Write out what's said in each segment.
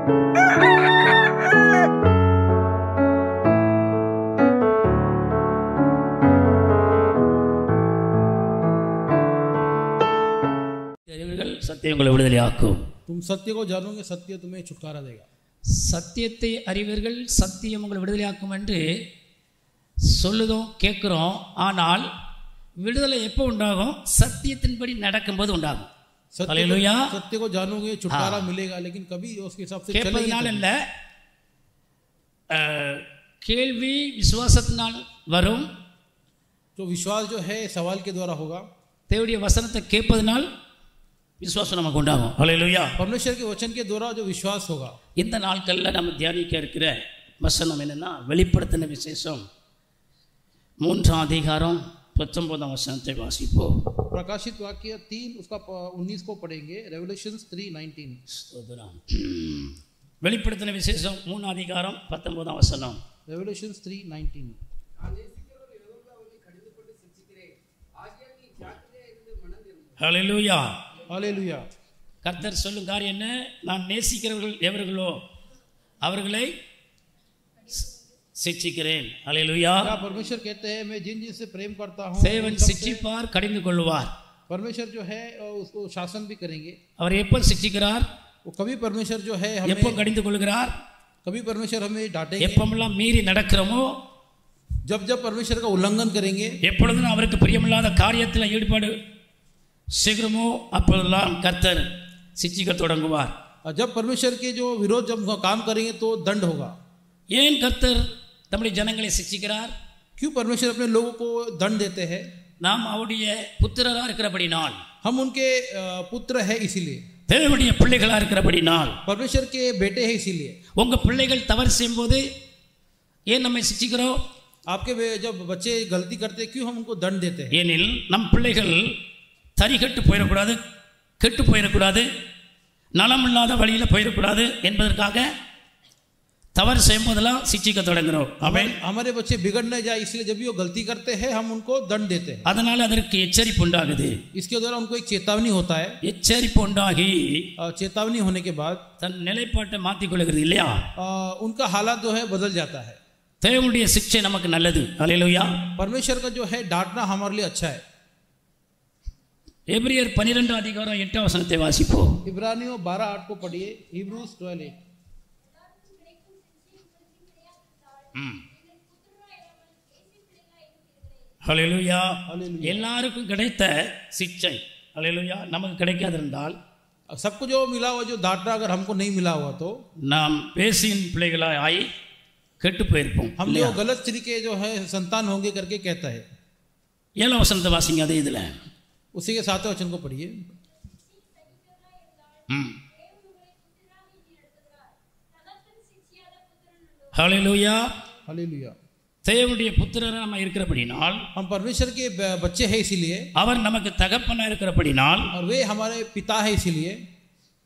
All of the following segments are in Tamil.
சத்தியம் உங்களை விடுதலையாக்கும். तुम सत्य को जानोगे, सत्य तुम्हें छुटकारा देगा. சத்தியத்தை அறிவீர்கள், சத்தியம் உங்களை விடுதலையாக்கும் என்று சொல்லுதோம், கேட்குறோம். ஆனால் விடுதலை எப்போ உண்டாகும்? சத்தியத்தின்படி நடக்கும்போது உண்டாகும். ஹல்லேலூயா. सत्य को जानोगे छुटकारा मिलेगा, लेकिन कभी उसके हिसाब से கேட்பதனால இல்ல, கேள்வி விசுவாசத்தினால் வரும். जो विश्वास जो है सवाल के द्वारा होगा. தேவனுடைய வசனத்தை கேட்பதனால் விசுவாசம் நமக்கு உண்டாகும். ஹல்லேலூயா. परमेश्वर के वचन के द्वारा जो विश्वास होगा. இந்த நாட்களில் நம்ம தியானிக்க இருக்கிற வசனம் என்னன்னா, வெளிப்படுத்தின விசேஷம் 3 அதிகாரம் 19 வசனத்தை வாசிப்போம். प्रकाशित वाक्य 3 उसका 19 को पढ़ेंगे. रेवलेशंस 3:19. வெளிப்படுத்தின விசேஷம் 3 அதிகாரம் 19 வசனம். रेवलेशंस 3:19. ஹல்லேலூயா. हालेलुया. கர்த்தர் சொல்லும் காரியம் என்ன? நான் நேசிக்கிறவர்கள் எவர்களோ அவர்களை சிட்சிக்கிறேன். ஹல்லேலூயா. परमेश्वर कहते हैं मैं जिन जिनसे प्रेम करता हूं தேவன் சிட்சிப்பார், கடிந்து கொள்வார். परमेश्वर जो है उसको शासन भी करेंगे. அவர் எப்போ சிட்சிக்கிறார்? वो कभी परमेश्वर जो है हमें எப்போ கடிந்து கொள்கிறார்? कभी परमेश्वर हमें डांटेंगे. எப்பமெல்லாம் மீறி நடக்கிறோமோ, जब जब परमेश्वर का उल्लंघन करेंगे, எப்பொழுதும் அவருக்கு பிரியமில்லாத காரியத்தில் ஈடுபாடு செய்கிறோமோ அப்பொழுதெல்லாம் கர்த்தர் சிட்சிக்க தொடங்குவார். जब परमेश्वर के जो विरोध जब काम करेंगे तो दंड होगा. ஏன் கர்த்தர் நம்முடைய ஜனங்களை சிட்சிக்கிறார்? क्यों परमेश्वर अपने लोगों को दंड देते हैं? நாம் அவருடைய புத்திரராக இருக்கிறபடினால், हम उनके पुत्र है इसीलिए. தேவனுடைய பிள்ளைகளாக இருக்கிறபடினால், परमेश्वर के बेटे है इसीलिए. உங்க பிள்ளைகள் தவறு செய்யும்போது ஏன் நம்மை சிட்சிக்கிறோம்? आपके जब बच्चे गलती करते क्यों हम उनको दंड देते हैं? ஏனில் நம் பிள்ளைகள் தரிகட்டு போயிடக்கூடாது, கெட்டு போயிடக்கூடாது, நலமில்லாத வழியில் போயிடக்கூடாது என்பதற்காக தவறு செய்யும் போதெல்லாம் சிட்சிக்க தொடங்குறோம். ஆமென். हमारे बच्चे बिगड़ न जाए इसलिए जब भी वो गलती करते हैं हम उनको दंड देते हैं. அதனால அதற்கு எச்சரிப்பு உண்டாகுது. इसके द्वारा उनको एक चेतावनी होता है. எச்சரிப்பு உண்டாகி चेतावनी होने के बाद தன் நிலைப்பாட்டை மாற்றிக் கொள்கிறது இல்லையா? उनका हालात जो है बदल जाता है. தேவனுடைய சிக்ஷை நமக்கு நல்லது. ஹல்லேலூயா. परमेश्वर का जो है डांटना हमारे लिए अच्छा है. எபிரியர் 12 அதிகாரம் 8 வசனத்தை வாசிப்போம். इब्रानियों 12:8 को पढ़िए. हिब्रूज 12:8. ஹல்லேலூயா. எல்லாருக்கும் கிடைத்த சிக்ஷை, ஹல்லேலூயா, நமக்கு கிடைக்காது இருந்தால், सबको जो मिला हुआ जो डांटना अगर हमको नहीं मिला हुआ तो நாம் பேசியின் பிள்ளைகளாய் ஆகி கெட்டு போயிருப்போம். हम जो गलत स्त्री के जो है संतान होंगे करके कहता है. 7 வசனத்தை வாசிங்க. அதே இதுல उसी के 7वें वचन को पढ़िए. ஹல்லேலூயா. हालेलुया. தேவனுடைய புத்திரராக நம்ம இருக்கிறபடினால், हम परमेश्वर के बच्चे हैं इसीलिए, அவர் நமக்கு தகப்பனா இருக்கிறபடினால், और वे हमारे पिता है इसीलिए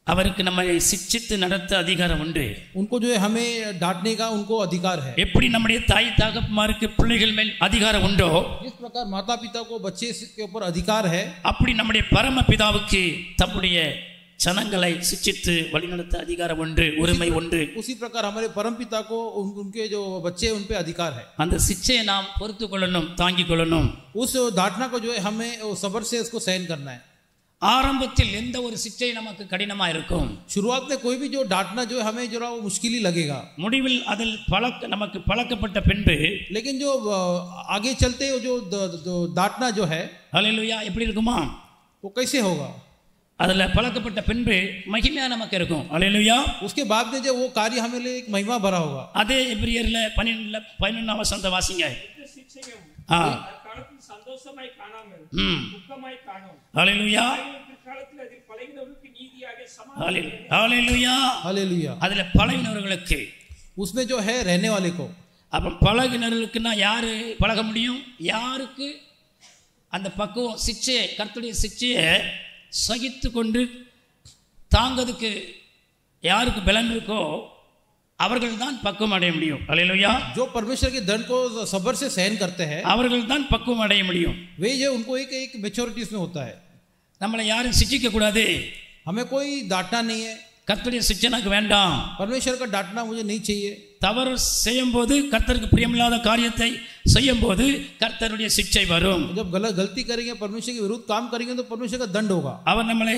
அவருக்கு நம்மை சிட்சித்து நடத்த அதிகாரம் உண்டு. उनको जो है हमें डांटने का उनको अधिकार है. எப்படி நம்முடைய தாய் தகப்பமாருக்கு பிள்ளைகள் மேல் அதிகாரம் உண்டோ, जिस प्रकार माता पिता को बच्चे के ऊपर अधिकार है, அப்படி நம்முடைய பரம பிதாவுக்கு தம்முடைய ஜனங்களை சிட்சித்து வழிநடத்த அதிகாரம் உண்டு, உரிமை உண்டு. उसी प्रकार हमारे परम पिता को उनके जो बच्चे उन पे अधिकार है. அந்த சிட்சையை நாம் பொறுத்து கொள்ளணும், தாங்கிக் கொள்ளணும். उस डांटना को जो है हमें सब्र से उसको सहन करना है. ஆரம்பத்தில் எந்த ஒரு சிட்சை நமக்கு கடினமா இருக்கும். शुरुआत में कोई भी जो डांटना जो है हमें जरा वो मुश्किल ही लगेगा. முடிவில் அதில் நமக்கு பழக்கப்பட்ட பின்பு, लेकिन जो आगे चलते जो डांटना जो है, ஹல்லேலூயா, எப்படி இருக்குமா? वो कैसे होगा? அதில் பழக்கப்பட்ட பின்பு மகிமையா நமக்கு இருக்கும். ஹல்லேலூயா. उसके बाद में जो वो कार्य हमें लिए एक महिमा भरा होगा. அதே எபிரியர்ல 11 வசனத்தை வாசிங்க. சந்தோஷமாய் காணாமல் துக்கமாய் காணோம். ஹல்லேலூயா. காலத்தில் அதில் பழகினவர்களுக்கு நீதியாக ஹல்லேலூயா. हालेलुया. அதுல பழகினவர்களுக்கு, उसमें जो है रहने वाले को, அப்ப பழகினவர்களுக்குன்னா யாரு பழக முடியும்? யாருக்கு அந்த பக்குவம், சிட்சையை, கர்த்தருடைய சிட்சையை சகித்து கொண்டு தாங்கிறதுக்கு யாருக்கு பலன் இருக்கோ அவர்கள் தான் பக்குவம் அடைய முடியும். ஹல்லேலூயா. जो परमेश्वर के दंड को सब्र से सहन करते हैं, அவர்கள் தான் பக்குவம் அடைய முடியும். वे जो उनको एक एक मैच्योरिटी में होता है. நம்மளை யாரும் சிட்சிக்க கூடாது, हमें कोई डांटना नहीं है, கர்த்தருடைய சிட்சை எனக்கு வேண்டாம். परमेश्वर का डांटना मुझे नहीं चाहिए. தவறு செய்யும் போது கர்த்தருக்கு பிரியமில்லாத காரியத்தை செய்யும் போது கர்த்தருடைய சிட்சை வரும். जब गलती करेंगे, परमेश्वर के विरुद्ध काम करेंगे तो परमेश्वर का दंड होगा. அவர் நம்மளை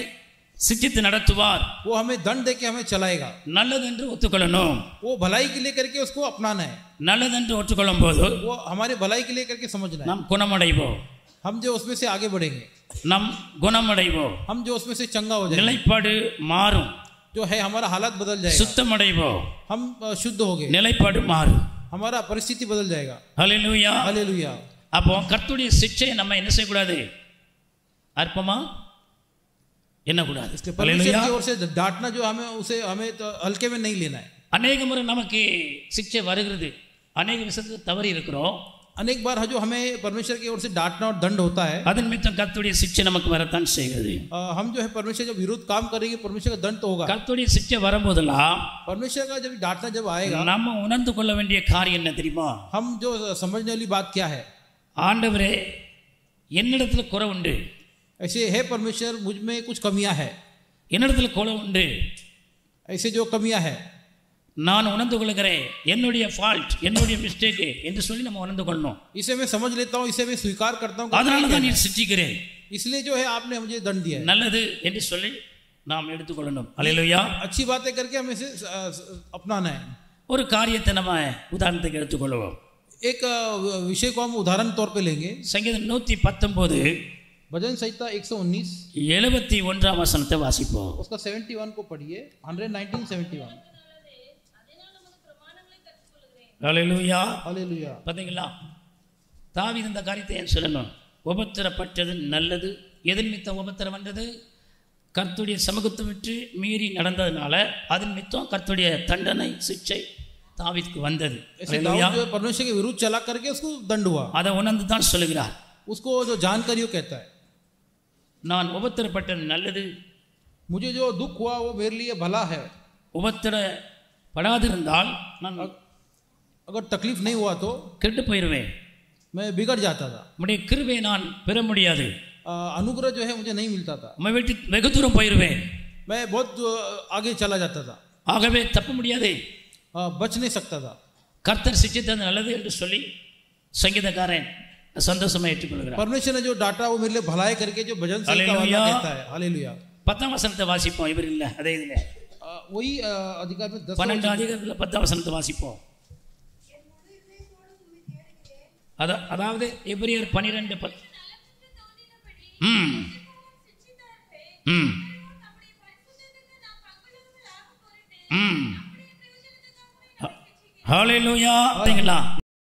சிட்சித்து நடத்துவார். वो हमें दंड देके हमें चलाएगा. நல்லதென்று ஒத்துக்கொள்ளணும். वो भलाई के लिए करके उसको अपनाना है. நல்லதென்று ஒத்துக்கொள்ளும் போது वो हमारे भलाई के लिए करके समझना है. நாம் குணமடைவோம். हम जो उसमें से आगे बढ़ेंगे, நாம் குணமடைவோம். हम जो उसमें से चंगा हो जाएंगे, நிலைப்பாடு மாறும். जो है हमारा हालत बदल जाएगा. சுத்தமடைவோம். हम शुद्ध हो गए, நிலைப்பாடு மாறும். हमारा परिस्थिति बदल जाएगा. ஹல்லேலூயா. हालेलुया. அப்போ கர்த்தருடைய சிட்சையை நம்ம என்ன செய்யக்கூடாது? அற்பமா எண்ணக்கூடாது. परमेश्वर की ओर से डांटना जो हमें तो हल्के में नहीं लेना है. அநேக முறை நமக்கு சிட்சை வருகிறது. अनेक விஷயத்தில் தவறி இருக்கிறோம். अनेक बार जो हमें परमेश्वर की ओर से डांटना और दंड होता है, அதன் நிமித்தம் கர்த்தருடைய சிட்சை நமக்கு வரத்தான் செய்கிறது. हम जो है परमेश्वर जब विरुद्ध काम करेंगे, परमेश्वर का दंड तो होगा. கர்த்தருடைய சிட்சை வரும்போதெல்லாம் परमेश्वर का जब डांटना जब आएगा, நம்ம உணர்ந்து கொள்ள வேண்டிய காரியம் என்ன தெரியுமா? हम जो समझने वाली बात क्या है, ஆண்டவரே என்னிடத்துல குறை உண்டு, ऐसे है परमेश्वर मुझ में कुछ कमियां है, என்னிடத்துல குறை உண்டு, ऐसे जो कमियां है நான் உணர்ந்து கொள்கிறேன், என்னுடைய ஃபால்ட், என்னுடைய மிஸ்டேக் என்று சொல்லி நம்ம உணர்ந்து கொள்ளணும். इसे मैं समझ लेता हूँ, इसे मैं स्वीकार करता हूँ, அதனால தான் நீ சிட்சிக்கிறேன், इसलिए जो है आपने मुझे दंड दिया है. நல்லது என்று சொல்லி நாம் எடுத்துக்கொள்ளணும். அல்லேலூயா. अच्छी बातें करके हमें इसे अपनाना है. ஒரு காரியத்தை நம்ம உதாரணத்துக்கு எடுத்துக்கொள்வோம். एक विषय को हम उदाहरण तौर पे लेंगे. சங்கீதம் 119 भजन संहिता 119 71 வசனத்தை வாசிப்போம். उसका 71 को पढ़िए. 119:71. அல்லேலூயா. हालेलुया. பார்த்தீங்களா? தாவீது இந்த காரியத்தை ஏன் சொல்லணும்? உபத்திரப்பட்டது நல்லது. எதன் நிமித்தம் உபத்திரம் வந்தது? கர்த்தருடைய சமூகத்தை விட்டு மீறி நடந்ததுனால அதன் நிமித்தம் கர்த்தருடைய தண்டனை சிட்சை தாவீதுக்கு வந்தது. परमेश्वर के विरुद्ध चला करके उसको दंड हुआ. அதை உணர்ந்து தான் சொல்லுகிறார். उसको जो जानकारी वो कहता है, நான் உபத்திரப்பட்டது நல்லது. मुझे जो दुख हुआ वो मेरे लिए भला है. உபத்திரப்படாதிருந்தால் நான் अगर तकलीफ नहीं हुआ तो கெட்டு போயிடுவேன். मैं बिगड़ जाता था. உம்முடைய கிருபையை நான் பெற முடியாது. अनुग्रह जो है मुझे नहीं मिलता था. உம்மை விட்டு வெகு தூரம் போயிடுவேன். मैं बहुत आगे चला जाता था. ஆகவே தப்ப முடியாது. बच नहीं सकता था. கர்த்தர் சிட்சித்தது நல்லது என்று சொல்லி சங்கீதக்காரன் சந்தோஷமா ஏற்றுக்கொள்கிறார். परमेश्वर ने जो डांटा वो मेरे लिए भलाई करके जो भजन संहिता वाला कहता है. हालेलुया. 10 வசனத்தை வாசிப்போம். இவர் இல்ல அதே இதுல वही अधिकार में 12 அதிகாரத்துல 10 வசனத்தை வாசிப்போம். அதாவது எபிரேயர் 12:10. ஹல்லேலூயா.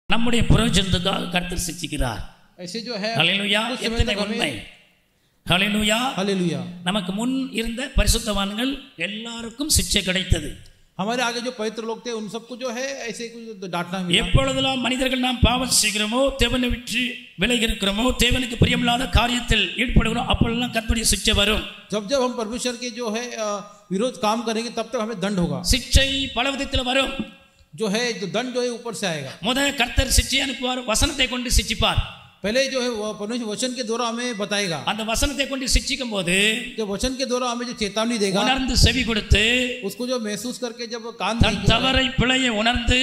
நம்முடைய பிரயோஜனத்துக்காக கர்த்தர் சிட்சிக்கிறார். ऐसे जो है ஹல்லேலூயா. எத்தனை உண்மை. ஹல்லேலூயா. हालेलुया. நமக்கு முன் இருந்த பரிசுத்தவான்கள் எல்லாருக்கும் சிட்சை கிடைத்தது. हमारे आगे जो पवित्र लोग थे उन सबको जो है ऐसे कुछ डांटना मिला. எப்பொழுதெல்லாம் மனிதர்கள் நாம் பாவம் செய்கிறோமோ, தேவனை விட்டு விலகி இருக்கிறோமோ, தேவனுக்கு பிரியமில்லாத காரியத்தில் ஈடுபடுகிறோம், அப்பொழுதெல்லாம் கர்த்தருடைய சிட்சை வரும். जब जब हम परमेश्वर के जो है विरोध काम करेंगे तब तक हमें दंड होगा. சிட்சை பல விதத்தில் வரும். जो है जो दंड जो है ऊपर से आएगा. முதல் கர்த்தர் சிட்சை அனுப்புவார், வசனத்தை கொண்டு சிட்சிப்பார். पहले जो है परमेश्वर वचन के द्वारा हमें बताएगा. அந்த वचनத்தை கொண்டு சிட்சிக்கும் போது जो वचन के द्वारा हमें जो चेतावनी देगा, உணர்ந்து செவி கொடுத்து उसको जो महसूस करके जब कान தன் தவறை பிழையை உணர்ந்து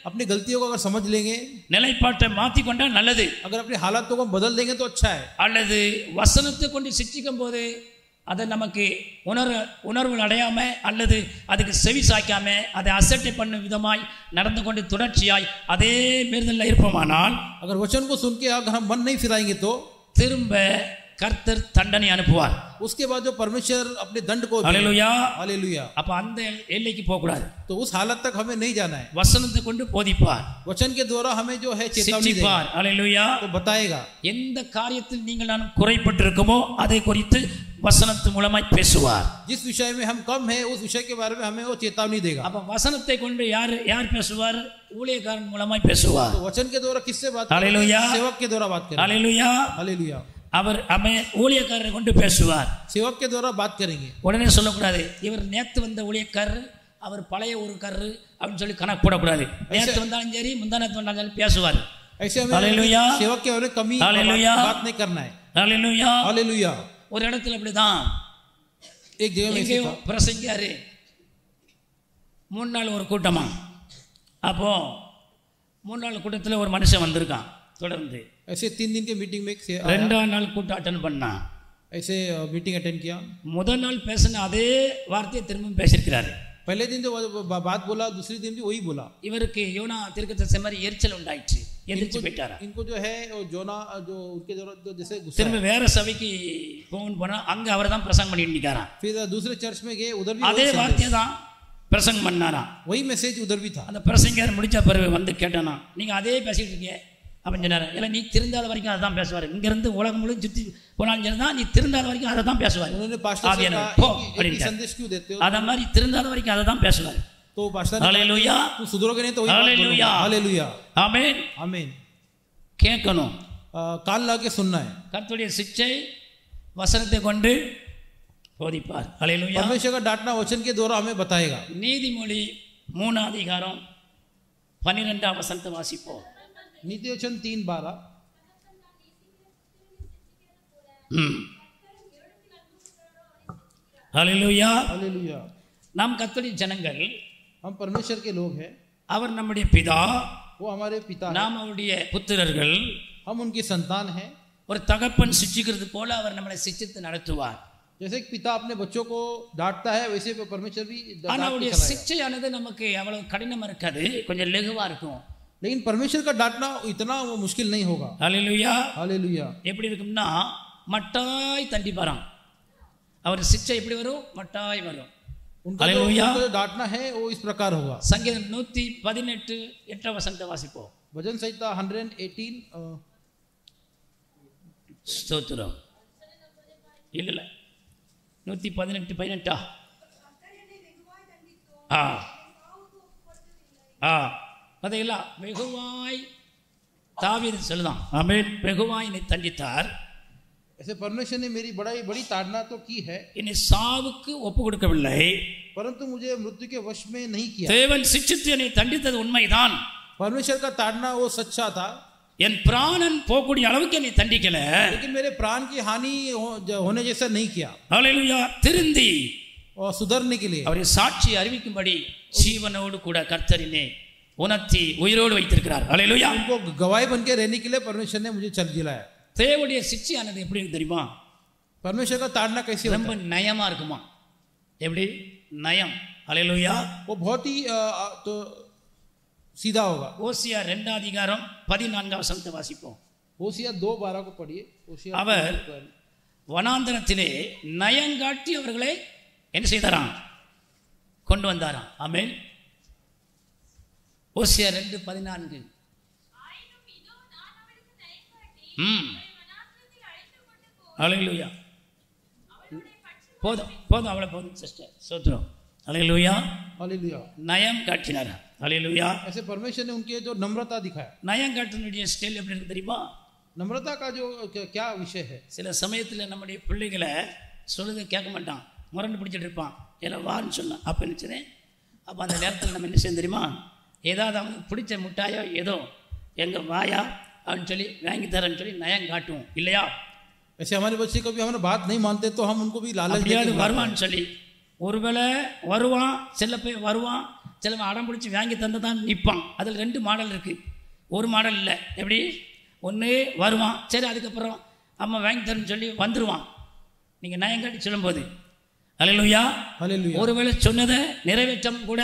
अपनी गलतियों को अगर समझ लेंगे, நிலைப்பாட்டை மாற்றி கொண்டால் நல்லது. अगर अपनी हालातों को बदल देंगे तो अच्छा है. அல்லது வசனத்தை கொண்டு சிட்சிக்கும் போது அதை நமக்கு உணர்வு அடையாம அல்லது அதுக்கு செவி சாய்க்காம அதை அசட்டை பண்ணும் விதமாய் நடந்து கொண்டு தொடர்ச்சியாய் அதே மீறுதல்ல இருப்போமானால், अगर वचन को सुन के अगर हम मन नहीं फिराएंगे तो திரும்ப கர்த்தர் தண்டனை அனுப்புவார். उसके बाद जो परमेश्वर अपने दंड को ஹல்லேலூயா. हालेलुया. அப்ப அந்த எல்லைக்கு போக கூடாது. तो उस हालत तक हमें नहीं जाना है. வசனத்தை கொண்டு போதிப்பார், वचन के द्वारा हमें जो है चेतावनी देगा, சிட்சிப்பார். ஹல்லேலூயா. तो बताएगा. எந்த காரியத்தில் நீங்கள் நான் குறைப்பட்டிருக்கோமோ அதை குறித்து வசனத்து மூலமாய் பேசுவார். जिस विषय में हम कम है उस विषय के बारे में हमें वो चेतावनी देगा. அப்ப வசனத்தை கொண்டு யார் பேசுவார்? ஊழியக்காரன் மூலமாய் பேசுவார். तो वचन के द्वारा किससे बात करें? हालेलुया. सेवक के द्वारा बात करें. ஹல்லேலூயா. हालेलुया. அவர் ஊழியக்காரரை கொண்டு பேசுவார். सेवक के द्वारा बात करेंगे. உடனே சொல்லக்கூடாது இவர் நேத்து வந்த ஊழியக்காரர், அவர் பழைய ஊருக்காரர் அப்படின்னு சொல்லி கணக்கு போடக்கூடாது. நேத்து வந்தாலும் சரி முந்தானத்து வந்தாலும் சரி பேசுவார். ऐसे हमें सेवक के बारे में कमी बात नहीं करना है. ஹல்லேலூயா. हालेलुया. ஒரு இடத்துல அப்படிதான் एक जगह में பிரசங்கியாரு 3 நாள் ஒரு கூட்டமா. அப்போது 3 நாள் கூட்டத்தில் ஒரு மனுஷன் வந்திருக்கான் தொடர்ந்து. ऐसे 3 दिन के मीटिंग में एक से 2ஆம் நாள் கூட்டம் அட்டன் பண்ணான். ऐसे मीटिंग अटेंड किया. முதல் நாள் பேசின அதே வார்த்தையை திரும்பவும் பேசியிருக்கிறாரு. पहले दिन जो बात बोला दूसरे दिन भी वही बोला. இவருக்கு யோனா தீர்க்கதரிசி மாதிரி எரிச்சல் உண்டாயிடுச்சு, எந்திரிச்சு போயிட்டாரா. इनको जो है जोना जो उनके जरूरत जो जैसे गुस्सा. திரும்ப வேற சபைக்கு போனா அங்க அவர் தான் பிரசங்கம் பண்ணிட்டு நிக்காராம். फिर दूसरे चर्च में गए, उधर भी அதே வார்த்தையை தான் பிரசங்கம் பண்ணாராம். वही मैसेज उधर भी था. அந்த பிரசங்கர் முடிச்ச பிறகு வந்து கேட்டானா, நீங்க அதே பேசிட்டு இருக்கீங்க அப்படின்னு சொன்னாரு. இல்லை நீ திருந்தாத வரைக்கும் அதை தான் பேசுவார். இங்கிருந்து உலகம் முழு சுற்றி போனாலும் தான் நீ திருந்தாத வரைக்கும் அதை தான் பேசுவார். அதை மாதிரி திருந்தாத வரைக்கும் அதை தான் பேசுவார். ஹல்லேலூயா, ஹல்லேலூயா, हालेलुया, ஆமென், आमीन. கேட்கணும், कान लगा के सुनना है. கர்த்தருடைய சிட்சை வசனத்தை கொண்டு போதிப்பார். ஹல்லேலூயா. परमेश्वर का डांटना वचन के द्वारा हमें बताएगा. நீதிமொழி 3ஆம் அதிகாரம் 12ஆம் வசனத்தை வாசிப்போம். नीति वचन 3:12. ஹல்லேலூயா, हालेलुया. நாம் கர்த்தருடைய ஜனங்கள், हम परमेश्वर के लोग हैं. அவர் நம்முடைய பிதா, वो हमारे पिता हैं. நாம் அவருடைய புத்திரர்கள். हम उनकी संतान हैं. ஒரு தகப்பன் சிட்சிக்கிறது போல அவர் நம்மளை சிட்சித்து நடத்துவார். जैसे एक पिता अपने बच्चों को डांटता है वैसे परमेश्वर भी ஆனா அவருடைய சிட்சையானது நமக்கு அவ்வளவு கடினமா இருக்காது, கொஞ்சம் லெகுவா இருக்கும். लेकिन परमेश्वर का डांटना इतना वो मुश्किल नहीं होगा. ஹல்லேலூயா, हालेलुया. எப்படி இருக்கும்னா மட்டாய் தண்டிப்பாராம். அவர் சிட்சை எப்படி வரும்? மட்டாய் வரும். उनका जो डांटना है वो इस प्रकार होगा. சங்கீதம் 118 8ஆம் வசனத்தை வாசிப்போம். भजन संहिता 118 ஸ்தோத்திரம். இல்ல 118 18. அதையில்லா வெகுவாய் தாவீது சொல்லுதான். ஆமென். வெகுவாய் என்னை தண்டித்தார். ऐसे परमेश्वर ने मेरी बड़ी ताड़ना तो की है, என்னை சாவுக்கு ஒப்பு கொடுக்கவில்லை, परंतु मुझे मृत्यु के वश में नहीं किया. தேவன் சிட்சித்து என்னை தண்டித்தது உண்மைதான். परमेश्वर का ताड़ना वो सच्चा था. என் பிராணன் போகக்கூடிய அளவுக்கு என்னை தண்டிக்கல, लेकिन मेरे प्राण की हानि होने जैसा नहीं किया. ஹல்லேலூயா. திருந்தி और सुधरने के लिए அவருடைய சாட்சி அறிவிக்கும்படி ஜீவனோடு கூட கர்த்தரினை உணர்த்தி உயிரோடு வைத்திருக்கிறார். ஹல்லேலூயா. उनको गवाही बन के रहने के लिए परमेश्वर ने मुझे चल दिलाया. தேவனுடைய சிட்சையானது எப்படி தெரியுமா? परमेश्वर का ताड़ना कैसे ரொம்ப நயமா இருக்குமா? எப்படி நயம்? ஹல்லேலூயா. वो बहुत ही तो सीधा होगा. ஓசியா 2ஆம் அதிகாரம் 14ஆம் வசனத்தை வாசிப்போம். ஓசியா 2:12 को पढ़िए. அவர் வனாந்தரத்திலே நயங்காட்டி அவர்களை என்ன செய்தாராம்? கொண்டு வந்தாராம். ஆமென். ஓசியா 2:14. ஹல்லேலூயா. போதும் போதும், அவ்வளோ போதும் சிஸ்டர். சோத்ரம். ஹல்லேலூயா. हालेलुया. நயம் காட்டினார். ஹல்லேலூயா. ऐसे परमेश्वर ने उनके जो नम्रता दिखाया. நயம் காட்டினுடைய ஸ்டைல் எப்படி இருக்கு தெரியுமா? नम्रता का जो क्या विषय है. சில சமயத்தில் நம்முடைய பிள்ளைகளை சொல்லுதை கேட்க மாட்டான், முரண்டு பிடிச்சிட்டு இருப்பான். எல்லாம் வான்னு சொன்னான். அப்போ நினச்சதேன். அப்போ அந்த நேரத்தில் நம்ம என்ன செய்ய தெரியுமா? ஏதாவது அவனுக்கு பிடிச்ச முட்டாயோ ஏதோ எங்கள் வாயா அப்படின்னு சொல்லி வாங்கி தரேன்னு சொல்லி நயம் காட்டுவோம் இல்லையா? ऐसे हमारे बच्चे कभी हमारे बात नहीं मानते तो हम उनको भी लालच देते வருவான்னு சொல்லி ஒருவேளை வருவான், சில பேர் வருவான், சிலவன் அடம் பிடிச்சி வாங்கி தந்து தான் நிற்பான். அதில் 2 மாடல் இருக்குது, ஒரு மாடல் இல்லை. எப்படி? ஒன்று வருவான், சரி அதுக்கப்புறம் அம்மா வாங்கி தரேன்னு சொல்லி வந்துடுவான். நீங்கள் நயங்காட்டி சொல்லும்போது ஹல்லேலூயா. ஒருவேளை சொன்னதை நிறைவேற்றம் கூட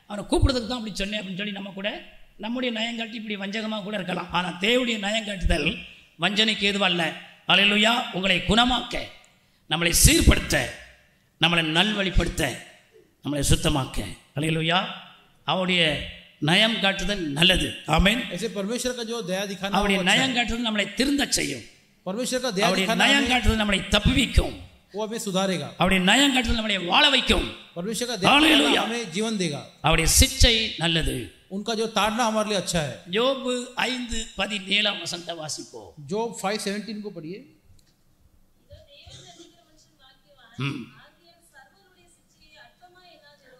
அவனை கூப்பிடுறதுக்கு தான் அப்படி சொன்னேன் அப்படின்னு சொல்லி நம்ம கூட நம்முடைய நயங்காட்டி இப்படி வஞ்சகமாக கூட இருக்கலாம். ஆனால் தேவனுடைய நயங்காட்டுதல் வஞ்சனைக்கு ஏதுவல்ல. ஹல்லேலூயா. உங்களை குணமாக்க, நம்மளை சீர்படுத்த, நம்மளை நல்வழிப்படுத்த, நம்மளை சுத்தமாக்க. ஹல்லேலூயா. அவருடைய நயம் காட்டுதல் நல்லது. ஆமென். ऐसे परमेश्वर का जो दया दिखाना, அவருடைய நயம் காட்டுதல் நம்மளை திருந்த செய்யும். परमेश्वर का दया दिखाना, நயம் காட்டுதல் நம்மளை தப்புவிக்கும். वो हमें सुधारेगा. அவருடைய நயம் காட்டுதல் நம்மளை வாழ வைக்கும். परमेश्वर का दया दिखाना हमें जीवन देगा. அவருடைய சிட்சை நல்லது. उनका जो ताड़ना हमारे लिए अच्छा है. யோபு 5:17 வசனத்தை வாசிப்போம். जोब 5:17 को पढ़िए.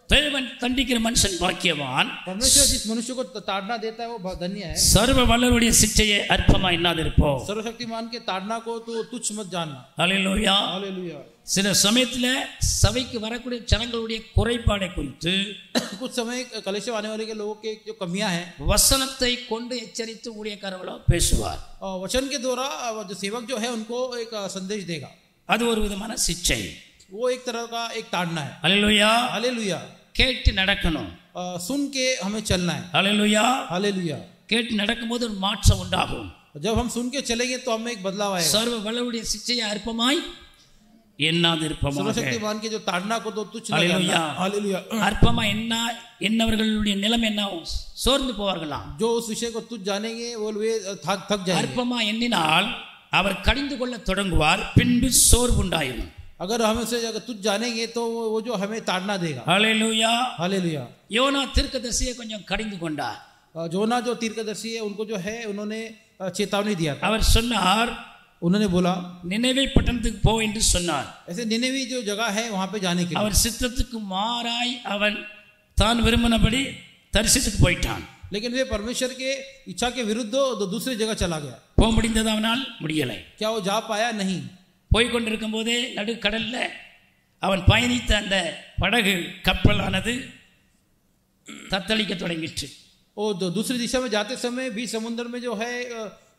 தேவன் தண்டிக்கிற மனுஷன் பாக்கியவான். परमेश्वर जिस मनुष्य को ताड़ना देता है वो बहुत धन्य है. சர்வ வல்லவருடைய சிட்சையை அற்பமா எண்ணாதிருப்போம். सर्वशक्तिमान के ताड़ना को तो तुच्छ मत जानना. ஹல்லேலூயா. हालेलुया. சில சமயத்துல சபைக்கு வரக்கூடிய ஜனங்களுடைய குறைபாடை குறித்து कुछ समय कलेश आने वाले के लोगों के जो कमियां हैं வசனத்தை கொண்டு எச்சரித்து ஊழியக்காரர்களோ பேசுவார். वचन के द्वारा जो सेवक जो है उनको एक संदेश देगा. அது ஒரு விதமான சிட்சை. वो एक तरह का एक ताड़ना है. ஹல்லேலூயா. हालेलुया. கேட்டு நடக்கணும். सुन के हमें चलना है. ஹல்லேலூயா. हालेलुया. கேட்டு நடக்கும்போது ஒரு மாற்றம் உண்டாகும். जब हम सुन के चलेंगे तो हमें एक बदलाव आएगा. சர்வ வல்லவருடைய சிட்சையை அற்பமாய் எண்ணாதிருப்போமாக. सर्वशक्तिमान के जो ताड़ना को तो तुच्छ न हालेलुया. जानना. हालेलुया. அற்பமா என்னவர்களுடைய நிலைமை என்ன சோர்ந்து போவார்களாம். जो उस विषय को तुच्छ जानेंगे वो वे थक जाएंगे. அற்பமா எண்ணினால் அவர் கடிந்து கொள்ள தொடங்குவார், பின்பு சோர்வு உண்டாயிரும். अगर हम उसे अगर तुच्छ जानेंगे तो वो जो हमें ताड़ना देगा. ஹல்லேலூயா. हालेलुया. யோனா தீர்க்கதரிசியை கொஞ்சம் கடிந்து கொண்டார். जोना जो तीर्कदर्शी है उनको जो है उन्होंने चेतावनी दिया था. அவர் சொன்னார், उन्होंने बोला நினைவே பட்டணத்துக்கு போ என்று சொன்னார். ऐसे निनेवी जो जगह है वहां पे जाने के लिए. அவர் சித்தத்துக்கு மாறாய் அவன் தான் விரும்பினபடி தரிசித்துக்கு போயிட்டான். लेकिन वे परमेश्वर के इच्छा के विरुद्ध दूसरी जगह चला गया. போக முடிந்தது அவனால் முடியலை. क्या वो जा पाया? नहीं. போய் கொண்டிருக்கும் போதே நடுக்கடல்ல அவன் பயணித்த அந்த படகு கப்பலானது தத்தளிக்க தொடங்கிற்று. वो दूसरी दिशा में जाते समय भी समुद्र में जो है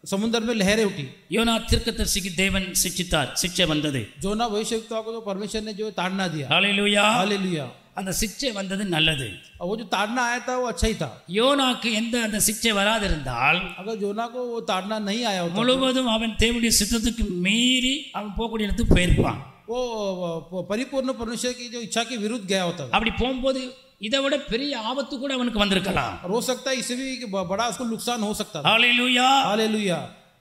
समुद्र में लहरें उठी. யோனா தீர்க்கதரிசிக்கு தேவன் சிட்சித்தார், சிட்சை வந்தது. जोना भविष्यवक्ता को तो परमेश्वर ने जो ताड़ना दिया. ஹல்லேலூயா. हालेलुया. அந்த சிட்சை வந்தது நல்லது. वो जो ताड़ना आया था वो अच्छा ही था. யோனாக்கு எந்த அந்த சிட்சை வராதிருந்தால் अगर जोना को वो ताड़ना नहीं आया होता முழுவதும் அவன் தேவனுடைய சித்தத்துக்கு மீறி அவன் போகக்கூடிய இடத்துக்கு போயிருப்பான். वो परिपूर्ण परमेश्वर की जो इच्छा के विरुद्ध गया होता. அப்படி போகும்போது இதை விட பெரிய ஆபத்து கூட அவனுக்கு வந்திருக்கலாம். हो सकता है इससे भी बड़ा उसको नुकसान हो सकता था. ஹல்லேலூயா. हालेलुया.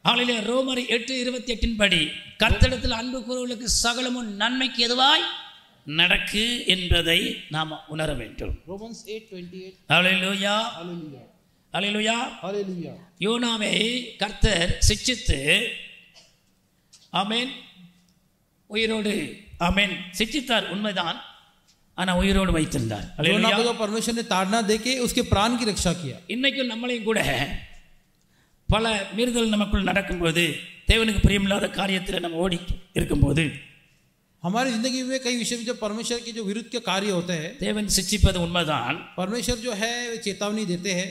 ஹல்லேலூயா. ரோமர் 8:28 படி கர்த்தரிடத்தில் அன்பு கூறுவர்களுக்கு சகலமும் நன்மைக்கு எதுவாய் நடக்கு என்பதை நாம் உணர வேண்டும். Romans 8:28. ஹல்லேலூயா. हालेलुया. ஹல்லேலூயா. हालेलुया. யோனாவை கர்த்தர் சிட்சித்து ஆமென் உயிரோடு ஆமென் சிட்சித்தார், உண்மைதான். ஆனா உயிரோடு வைத்திருந்தார். जोना को परमेश्वर ने ताड़ना देके उसके प्राण की रक्षा किया. இன்னைக்கும் நம்மளையும் கூட பல மீறுதல் நமக்குள் நடக்கும்போது, தேவனுக்கு பிரியமில்லாத காரியத்தில் நம்ம ஓடி இருக்கும்போது, हमारी जिंदगी में कई विषय में जो परमेश्वर के जो विरुद्ध के कार्य होते हैं, தேவன் சிட்சிப்பது உண்மைதான். परमेश्वर जो है वे चेतावनी देते हैं.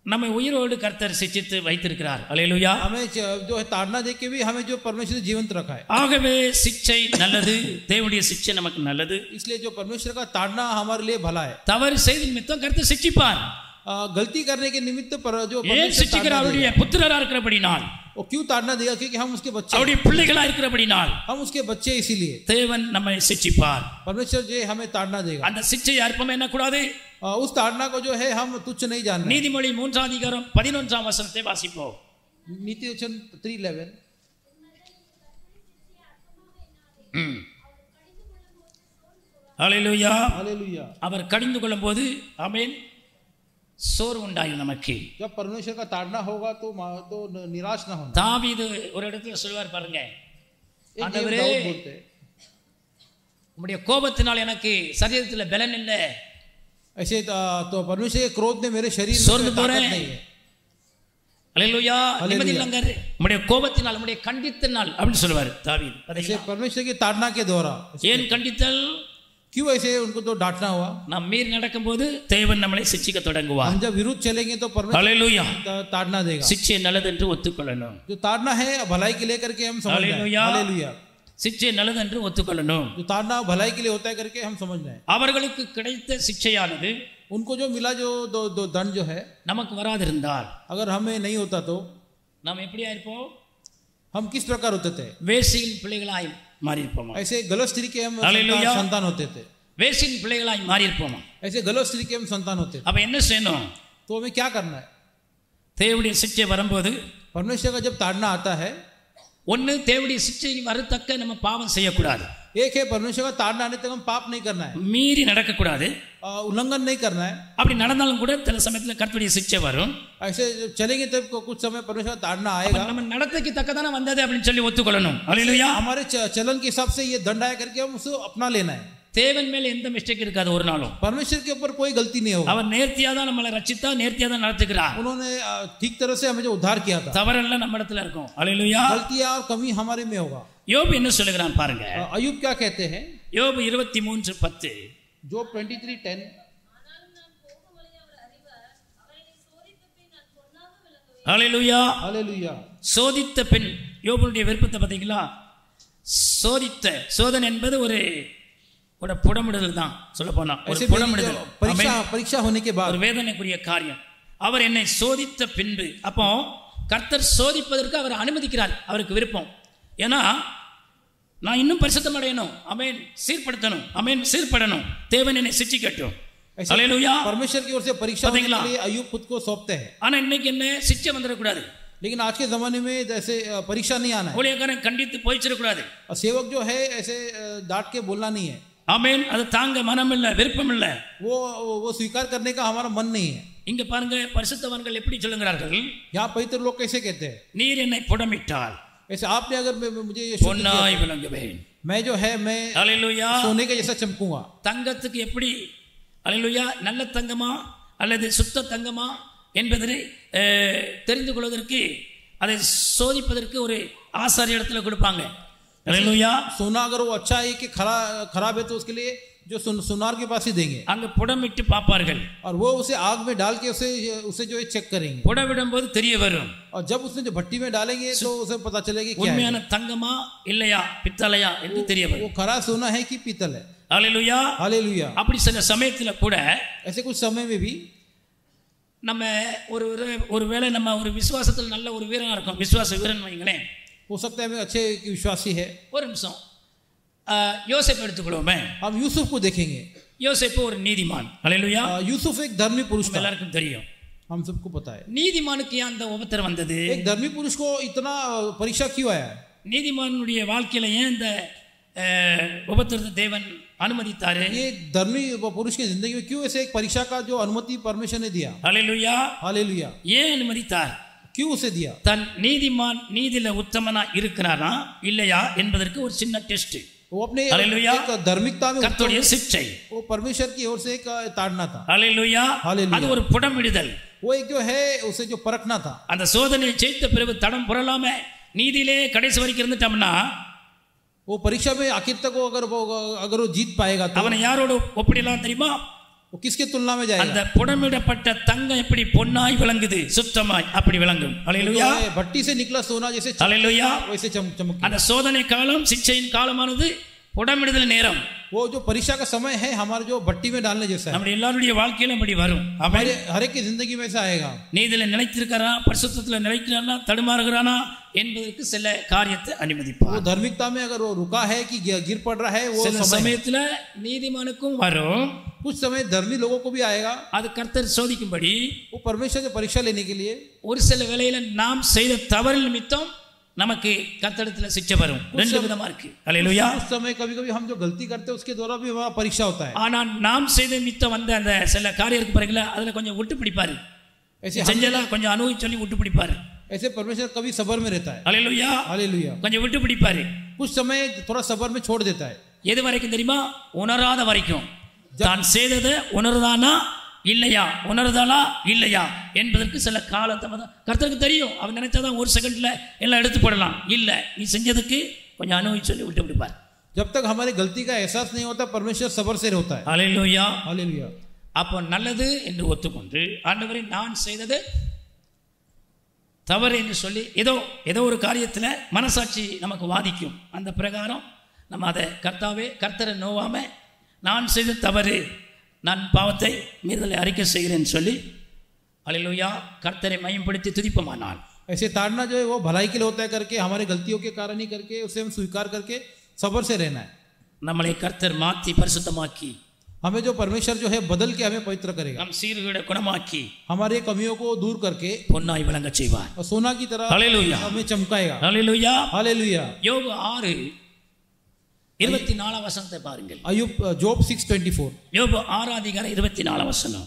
நம்மை உயிரோடு கர்த்தர் சிட்சித்து வைத்திருக்கிறார். ஹல்லேலூயா. हमें जो है ताड़ना देके भी हमें जो परमेश्वर ने जीवंत रखा है. ஆகவே சிட்சை நல்லது, தேவனுடைய சிட்சை நமக்கு நல்லது. इसलिए जो परमेश्वर का ताड़ना हमारे लिए भला है. தவறு செய்த நிமித்தம் கர்த்தர் சிட்சிப்பார். गलती करने के निमित्त पर जो ஏன் परमेश्वर சிட்சிக்கிறார்? அவருடைய புத்திரரா இருக்கிறபடினால், वो क्यों ताड़ना देगा? क्योंकि हम उसके बच्चे, அவருடைய பிள்ளைகளா இருக்கிறபடினால் हम उसके बच्चे, इसीलिए தேவன் நம்மை சிட்சிப்பார். परमेश्वर जो हमें ताड़ना देगा. அந்த சிட்சையை அற்பமா எண்ணக்கூடாது. उस ताड़ना को जो है हम तुच्छ नहीं जानना. நீதிமொழி 3:11 வாசிப்போம். नीति वचन 3:11. ஹல்லேலூயா. हालेलुया. அவர் கடிந்து கொள்ளும் போது ஆமென் சோர்வு உண்டாகும் நமக்கு. जब परमेश्वर का ताड़ना होगा तो निराश ना होना. தாவீது ஒரு இடத்துல சொல்வார் பாருங்க, एक ஆண்டவரே दाऊद बोलते हैं, உம்முடைய கோபத்தினால் எனக்கு சரீரத்தில் பலன் இல்லை, ऐसे तो परमेश्वर के क्रोध ने मेरे शरीर सोर्द में போறேன். ताकत नहीं है. ஹல்லேலூயா. நிம்மதி இல்லங்க, உம்முடைய கோபத்தினால் உம்முடைய கண்டித்தனால் அப்படின்னு சொல்வார் தாவீது. ऐसे பாத்தீங்களா? परमेश्वर की ताड़ना के द्वारा ஏன் கண்டித்தல்? क्यों ऐसे उनको तो डांटना हुआ? நாம் மீறி நடக்கும்போது தேவன் நம்மளை சிட்சிக்க தொடங்குவார். हम जब विरुद्ध चलेंगे तो परमेश्वर ஹல்லேலூயா. ताड़ना देगा. சிட்சை நல்லது என்று ஒத்துக்கொள்ளணும். जो ताड़ना है भलाई के लिए करके हम समझ रहे हैं. हालेलुया. हालेलुया. சிட்சை நல்லது என்று ஒத்துக்கொள்ளணும். जो ताड़ना भलाई के लिए होता है करके हम समझ रहे हैं. அவர்களுக்கு கிடைத்த சிட்சையானது उनको जो मिला जो दो दंड जो है, நமக்கு வராதிருந்தால் अगर हमें नहीं होता तो நாம் எப்படியா இருப்போம்? हम किस प्रकार होते थे? வேசியின் பிள்ளைகளாய் மாறி இருப்போமா? ऐसे गलत स्त्री के हम हालेलुया. संतान होते थे. வேசியின் பிள்ளைகளாய் மாறி இருப்போமா? ऐसे गलत स्त्री के हम संतान होते थे. அப்ப என்ன செய்யணும்? तो हमें क्या करना है? தேவனுடைய சிட்சை வரும்போது परमेश्वर का जब ताड़ना आता है, ஒன்று தேவனுடைய சிட்சை வரத்தக்க நம்ம பாவம் செய்யக்கூடாது. एक है परमेश्वर का ताड़ना आने तक हम पाप नहीं करना है, மீறி நடக்கக்கூடாது. उल्लंघन नहीं करना है. அப்படி நடந்தாலும் கூட சில சமயத்தில் கர்த்தருடைய சிட்சை வரும். ऐसे जब चलेंगे तब कुछ समय परमेश्वर का ताड़ना அப்ப आएगा. நம்ம நடத்தைக்கு தக்கதான வந்தது அப்படின்னு சொல்லி ஒத்துக்கொள்ளணும். ஹல்லேலூயா. हमारे चलन के हिसाब से ये दंड आया करके हम उसे अपना लेना है. தேவன் மேல எந்த மிஸ்டேக் இருக்காது ஒரு நாளும். परमेश्वर के ऊपर कोई गलती नहीं होगा. அவர் நேர்த்தியா தான் நம்மளை ரட்சித்தா, நேர்த்தியா தான் நடத்துகிறார். उन्होंने ठीक तरह से हमें जो उद्धार किया था. தவறெல்லாம் நம்ம இடத்துல இருக்கும். ஹalleluya. गलतियां और कमी हमारे में होगा. யோபு என்ன சொல்லுகிறான் பாருங்க. अय्यूब क्या कहते हैं? யோபு 23:10. जोब 23:10. ஹalleluya. हालेलुया. சோதித்த பின், யோபுடைய விருப்பத்தை பார்த்தீங்களா? சோதனை என்பது ஒரு புடமிடுதல் தான் சொல்ல போனா. परीक्षा होने के बाद ஒரு வேதனைக்குரிய காரியம். அவர் என்னை சோதித்த பின்பு, அப்போ கர்த்தர் சோதிப்பதற்கு அவர் அனுமதிக்கிறார், அவருக்கு விருப்பம். ஏன்னா நான் இன்னும் பரிசுத்தம் அடையணும், அமேன், சீர்படுத்தணும், அமேன், சீர்படணும், தேவன் என்னை சிட்சிக்கட்டும். ஹalleluya. परमेश्वर की ओर से परीक्षा होने के लिए अय्यूब खुद को सौंपते हैं. ஆனா இன்னைக்கு என்ன சிட்சை வந்துடக்கூடாது. लेकिन आज के जमाने में जैसे परीक्षा नहीं आना है. ஊழியக்காரன் கண்டித்து போயிச்சிடக்கூடாது. सेवक जो है ऐसे डांट के बोलना नहीं है. ஆமென். அது தாங்க மனம் இல்ல, விருப்பம் இல்ல. वो स्वीकार करने का हमारा मन नहीं है. இங்க பாருங்க பரிசுத்தவான்கள் எப்படி சொல்லுகிறார்கள். यहाँ पवित्र लोग कैसे कहते हैं? நீர் என்னை புடமிட்டால் ऐसे आपने अगर मुझे பொன்னாய் விளங்குவேன். मैं जो है मैं ஹalleluya. सोने के जैसा चमकूंगा. தங்கத்துக்கு எப்படி ஹalleluya நல்ல தங்கமா அல்லது சுத்த தங்கமா என்பதை தெரிந்து கொள்வதற்கு, அதை சோதிப்பதற்கு ஒரு ஆசாரிய இடத்துல கொடுப்பாங்க. ஹalleluya. सोना अगर वो अच्छा है कि खराब है तो उसके लिए जो सुनार के पास ही देंगे. அங்க புடமிட்டு பார்ப்பார்கள். और वो उसे आग में डाल के उसे जो है चेक करेंगे. புடமிடும் போது தெரிய வரும். और जब उसने जो भट्टी में डालेंगे तो उसे पता चलेगा क्या है. உண்மையான தங்கமா இல்லையா பித்தளையா என்று தெரிய வரும். वो खरा सोना है कि पीतल है. ஹalleluya. हालेलुया. அப்படி சில சமயத்துல கூட ऐसे कुछ समय में भी நம்ம ஒருவேளை நம்ம ஒரு விசுவாசத்தில் நல்ல ஒரு வீரனா இருக்கும், விசுவாச வீரன் வைங்களேன். हो सकता है अच्छे विश्वासी है. ஒரு நிமிஷம் யோசேப்பு எடுத்துக்கொள்வோமே. हम यूसुफ को देखेंगे. யோசேப்பு ஒரு நீதிமான். ஹalleluya. यूसुफ एक धर्मी पुरुष था. எல்லாருக்கும் தெரியும், हम सबको पता है. நீதிமானுக்கு ஏன் அந்த உபத்திரம் வந்தது? एक धर्मी पुरुष को इतना परीक्षा क्यों आया? நீதிமானுடைய வாழ்க்கையில ஏன் இந்த உபத்திரத்தை தேவன் அனுமதித்தாரு? ये धर्मी पुरुष की जिंदगी में क्यों ऐसे एक परीक्षा का जो अनुमति परमेश्वर ने दिया? ஹalleluya. हालेलुया. ஏன் அனுமதித்தார்? क्यों उसे दिया? தன் நீதிமான் நீதில உத்தமனா இருக்கிறாரா இல்லையா என்பதற்கு ஒரு சின்ன டெஸ்ட். वो अपने एक धार्मिकता में கர்த்தருடைய சிட்சை, वो परमेश्वर की ओर से एक ताड़ना था. ஹalleluya. हालेलुया. அது ஒரு புடமிடுதல். वो एक जो है उसे जो परखना था. அந்த சோதனையை ஜெயித்த பிறகு தடம் புரளாம நீதியிலே கடைசி வரைக்கும் இருந்துட்டோம்னா, वो परीक्षा में आखिर तक अगर वो जीत पाएगा तो அவனை யாரோடு ஒப்பிடலாம் தெரியுமா? वो किसके तुलना में जाएगा? அந்த புடமிடப்பட்ட தங்கம் எப்படி பொன்னாய் விளங்குது, சுத்தமாய் அப்படி விளங்கும். ஹalleluya. भट्टी से निकला सोना जैसे ஹalleluya. वैसे चमके. அந்த சோதனை காலம், சிட்சையின் காலமானது புடமிடுதல் நேரம். वो जो परीक्षा का समय है हमारे जो भट्टी में डालने जैसा है. நம்ம எல்லாருடைய வாழ்க்கையில அப்படி வரும். हमारे हर एक की जिंदगी में ऐसा आएगा. நீதியில நிலைத்திருக்கிறானா, பரிசுத்தத்துல நிலைக்கிறானா, தடுமாறுகிறானா என்பதற்கு சில காரியத்தை அனுமதிப்பார். वो धार्मिकता में अगर वो रुका है कि गिर पड़ रहा है, वो சில சமயத்துல நீதிமானுக்கும் வரும், कुछ समय धर्मी लोगों को भी आएगा. அது கர்த்தர் சோதிக்கும்படி, वो परमेश्वर से परीक्षा लेने के लिए. ஒரு சில வேளையில நாம் செய்த தவறு நிமித்தம் நமக்கு கர்த்தரிடத்துல சிட்சை வரும். ரெண்டு விதமா இருக்கு. ஹalleluya. उस समय कभी-कभी हम जो गलती करते हैं उसके द्वारा भी हमारा परीक्षा होता है. ஆனா நாம் செய்த நிமித்தம் வந்த அந்த சில காரியம் இருக்கு பாருங்களா, அதுல கொஞ்சம் விட்டு பிடிப்பாரு. ऐसे செஞ்சலாம் கொஞ்சம் அனுபவிச்சு சொல்லி விட்டு பிடிப்பாரு. ऐसे परमेश्वर कभी सबर में रहता है. ஹalleluya. हालेलुया. கொஞ்சம் விட்டு பிடிப்பாரு. कुछ समय थोड़ा सबर में छोड़ देता है. எது வரைக்கும் தெரியுமா? உணராத வரைக்கும். தான் செய்தது உணர்தானா இல்லையா, உணர்தாளா இல்லையா என்பதற்கு சில காலத்தாமதம். கர்த்தருக்கு தெரியும், அவன் நினைச்சாதான் ஒரு செகண்ட்ல எல்லாம் எடுத்து போடலாம். இல்ல, நீ செஞ்சதுக்கு கொஞ்சம் அனுபவிச்சு சொல்லி விட்டு விடுப்பார். जब तक हमारी गलती का एहसास नहीं होता परमेश्वर सबर से होता है. ஹalleluya. हालेलुया. அப்போ நல்லது என்று ஒத்துக்கொண்டு, ஆண்டவரே நான் செய்தது தவறு என்று சொல்லி ஏதோ ஒரு காரியத்தில் மனசாட்சி நமக்கு வாதிக்கும். அந்த பிரகாரம் நம்ம அதை கர்த்தரை நோவாம நான் செய்த தவறு, நான் பாவத்தை மீறுதலை அறிக்கை செய்கிறேன் சொல்லி ஹalleluya கர்த்தரை மையப்படுத்தி துதிப்போமானால், ऐसे ताड़ना जो है वो भलाई के लिए होता है करके हमारे गलतियों के कारण ही करके उसे हम स्वीकार करके सबर से रहना है. நம்மளை கர்த்தர் மாற்றி பரிசுத்தமாக்கி, हमें जो परमेश्वर जो है बदल के हमें पवित्र करेगा. நம் சீர்கேடை குணமாக்கி हमारे कमियों को दूर करके பொன்னாய் விளங்க செய்வார். और सोना की तरह हालेलुया. हमें चमकाएगा. ஹalleluya. हालेलुया. யோபு 6:24 வசனத்தை பாருங்கள். अय्यूब जोब 6:24. யோபு 6:24.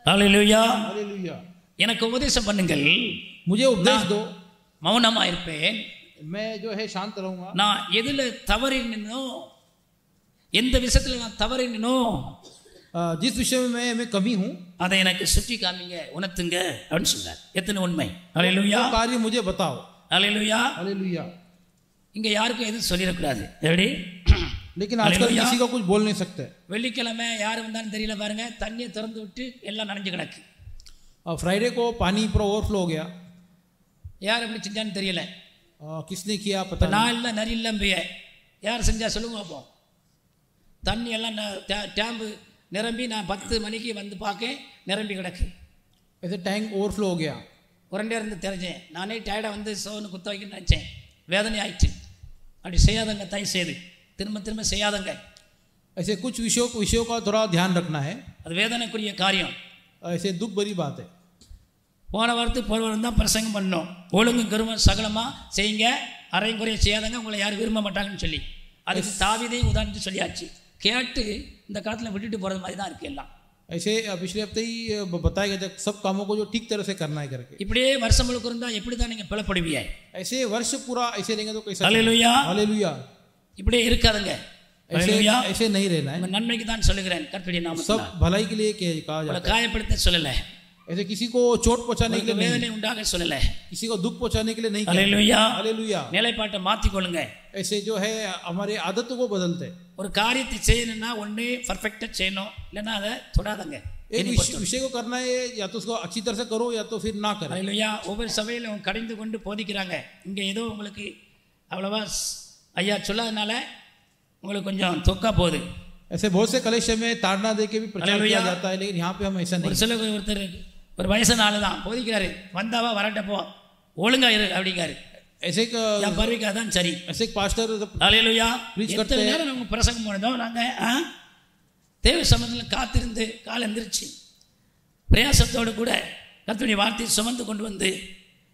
ஹalleluya. हालेलुया. எனக்கு உபதேசம் பண்ணுங்கள், मुझे उपदेश दो, மௌனமா இருப்பேன். मैं जो है शांत रहूंगा. நான் எதுல தவறினோ, எந்த விஷயத்துல நான் தவறினோ, जिस विषय में मैं कमी हूँ அதை எனக்கு சுட்டி காமிங்க, உணர்த்துங்க அப்படின்னு சொல்றார். எத்தனை உண்மை. ஹல்லேலூயா. वो कार्य मुझे बताओ. ஹல்லேலூயா. हालेलुया. இங்க யாருக்கும் எதுவும் சொல்லிடக்கூடாது. எப்படி? लेकिन आजकल किसी को कुछ बोल नहीं सकते. வெள்ளிக்கிழமை யார் வந்தாலும் தெரியல பாருங்க, தண்ணியை திறந்து விட்டு எல்லாம் நனைஞ்சு கிடக்கு. फ्राइडे को पानी पूरा ओवरफ्लो हो गया. யார் எப்படி செஞ்சான்னு தெரியல. किसने किया पता नहीं. நான் இல்லை நரி இல்லம்பிய யார் செஞ்சா சொல்லுங்க பார்ப்போம். தண்ணி எல்லாம் டேம்பு நிரம்பி நான் 10 மணிக்கு வந்து பார்க்க நிரம்பி கிடக்கு. ऐसे टैंक ओवरफ्लो हो गया. உரண்டே இருந்து தெரிஞ்சேன். நானே டயர்டாக வந்து சோன்னு குத்த வைக்கணும்னு நினச்சேன். வேதனை ஆயிடுச்சு. அப்படி செய்யாதங்க, தயவு செய்து திரும்ப திரும்ப செய்யாதங்க. ऐसे कुछ विषयों का थोड़ा ध्यान रखना है. அது வேதனைக்குரிய காரியம். ऐसे दुख भरी बात है. போன வாரத்துக்கு போன வாரம் தான் பிரசங்கம் பண்ணோம். ஒழுங்கு கருமம் சகலமாக செய்யுங்க, அரையும் குறைய செய்யாதங்க, உங்களை யாரும் விரும்ப மாட்டாங்கன்னு சொல்லி. அதுக்கு தாவீதையும் உதாரணத்து சொல்லியாச்சு. கேட்டு இந்த காலத்தில் விட்டுட்டு போகிறது மாதிரி தான் இருக்குது எல்லாம். ऐसे पिछले हफ्ते ही बताया गया सब कामों को जो ठीक तरह से करना है करके. இப்படியே வருஷம் முழுக்க இருந்தால் எப்படி தான் நீங்கள் பிளப்படுவீங்க? ऐसे वर्ष पूरा ऐसे रहेंगे तो कैसा. ஹல்லேலூயா. हालेलुया. இப்படியே இருக்காதுங்க. ऐसे नहीं रहना है. நன்மைக்கு தான் சொல்லுகிறேன். கர்த்தருடைய நாமத்தில் सब भलाई के लिए कहा जाता है. காயப்படுத்த சொல்லலை. ऐसे किसी को चोट पहुंचाने के लिए नहीं, வேதனை உண்டாக சொல்லலை. किसी को दुख पहुंचाने के लिए नहीं. ஹல்லேலூயா. हालेलुया. நிலைப்பாட்டை மாற்றிக்கொள்ளுங்க. ऐसे जो है हमारे आदतों को बदलते. ஒரு காரியத்தை செய்யணும்னா ஒன்று பர்ஃபெக்டாக செய்யணும், இல்லைன்னா அதை தொடாதங்க. एक विषय को करना है, या तो उसको अच्छी तरह से करो या तो फिर ना करो. ஹல்லேலூயா. ஒவ்வொரு சபையிலும் கடிந்து கொண்டு போதிக்கிறாங்க. இங்கே ஏதோ உங்களுக்கு அவ்வளவா ஐயா சொல்லாதனால உங்களுக்கு கொஞ்சம் தொக்கா போகுது. ऐसे बहुत से कलेश में ताड़ना दे के भी प्रचार किया जाता है, लेकिन यहाँ पे हम ऐसा नहीं. ஒரு சில ஒருத்தர் ஒரு வயசான ஆளு தான் போதிக்கிறாரு, வந்தாவா வரட்டப்போ ஒழுங்கா இரு அப்படிங்காரு. ऐसे एक பர்விக்கா தான் சரி. ऐसे एक पास्टर ஹல்லேலூயா. preach करते हैं. எத்தனை நேரம் நம்ம பிரசங்கம் பண்ணோம். நாங்கள் தேவ சம்பந்தத்தில் காத்திருந்து காலை எந்திரிச்சு பிரயாசத்தோடு கூட கர்த்தருடைய வார்த்தையை சுமந்து கொண்டு வந்து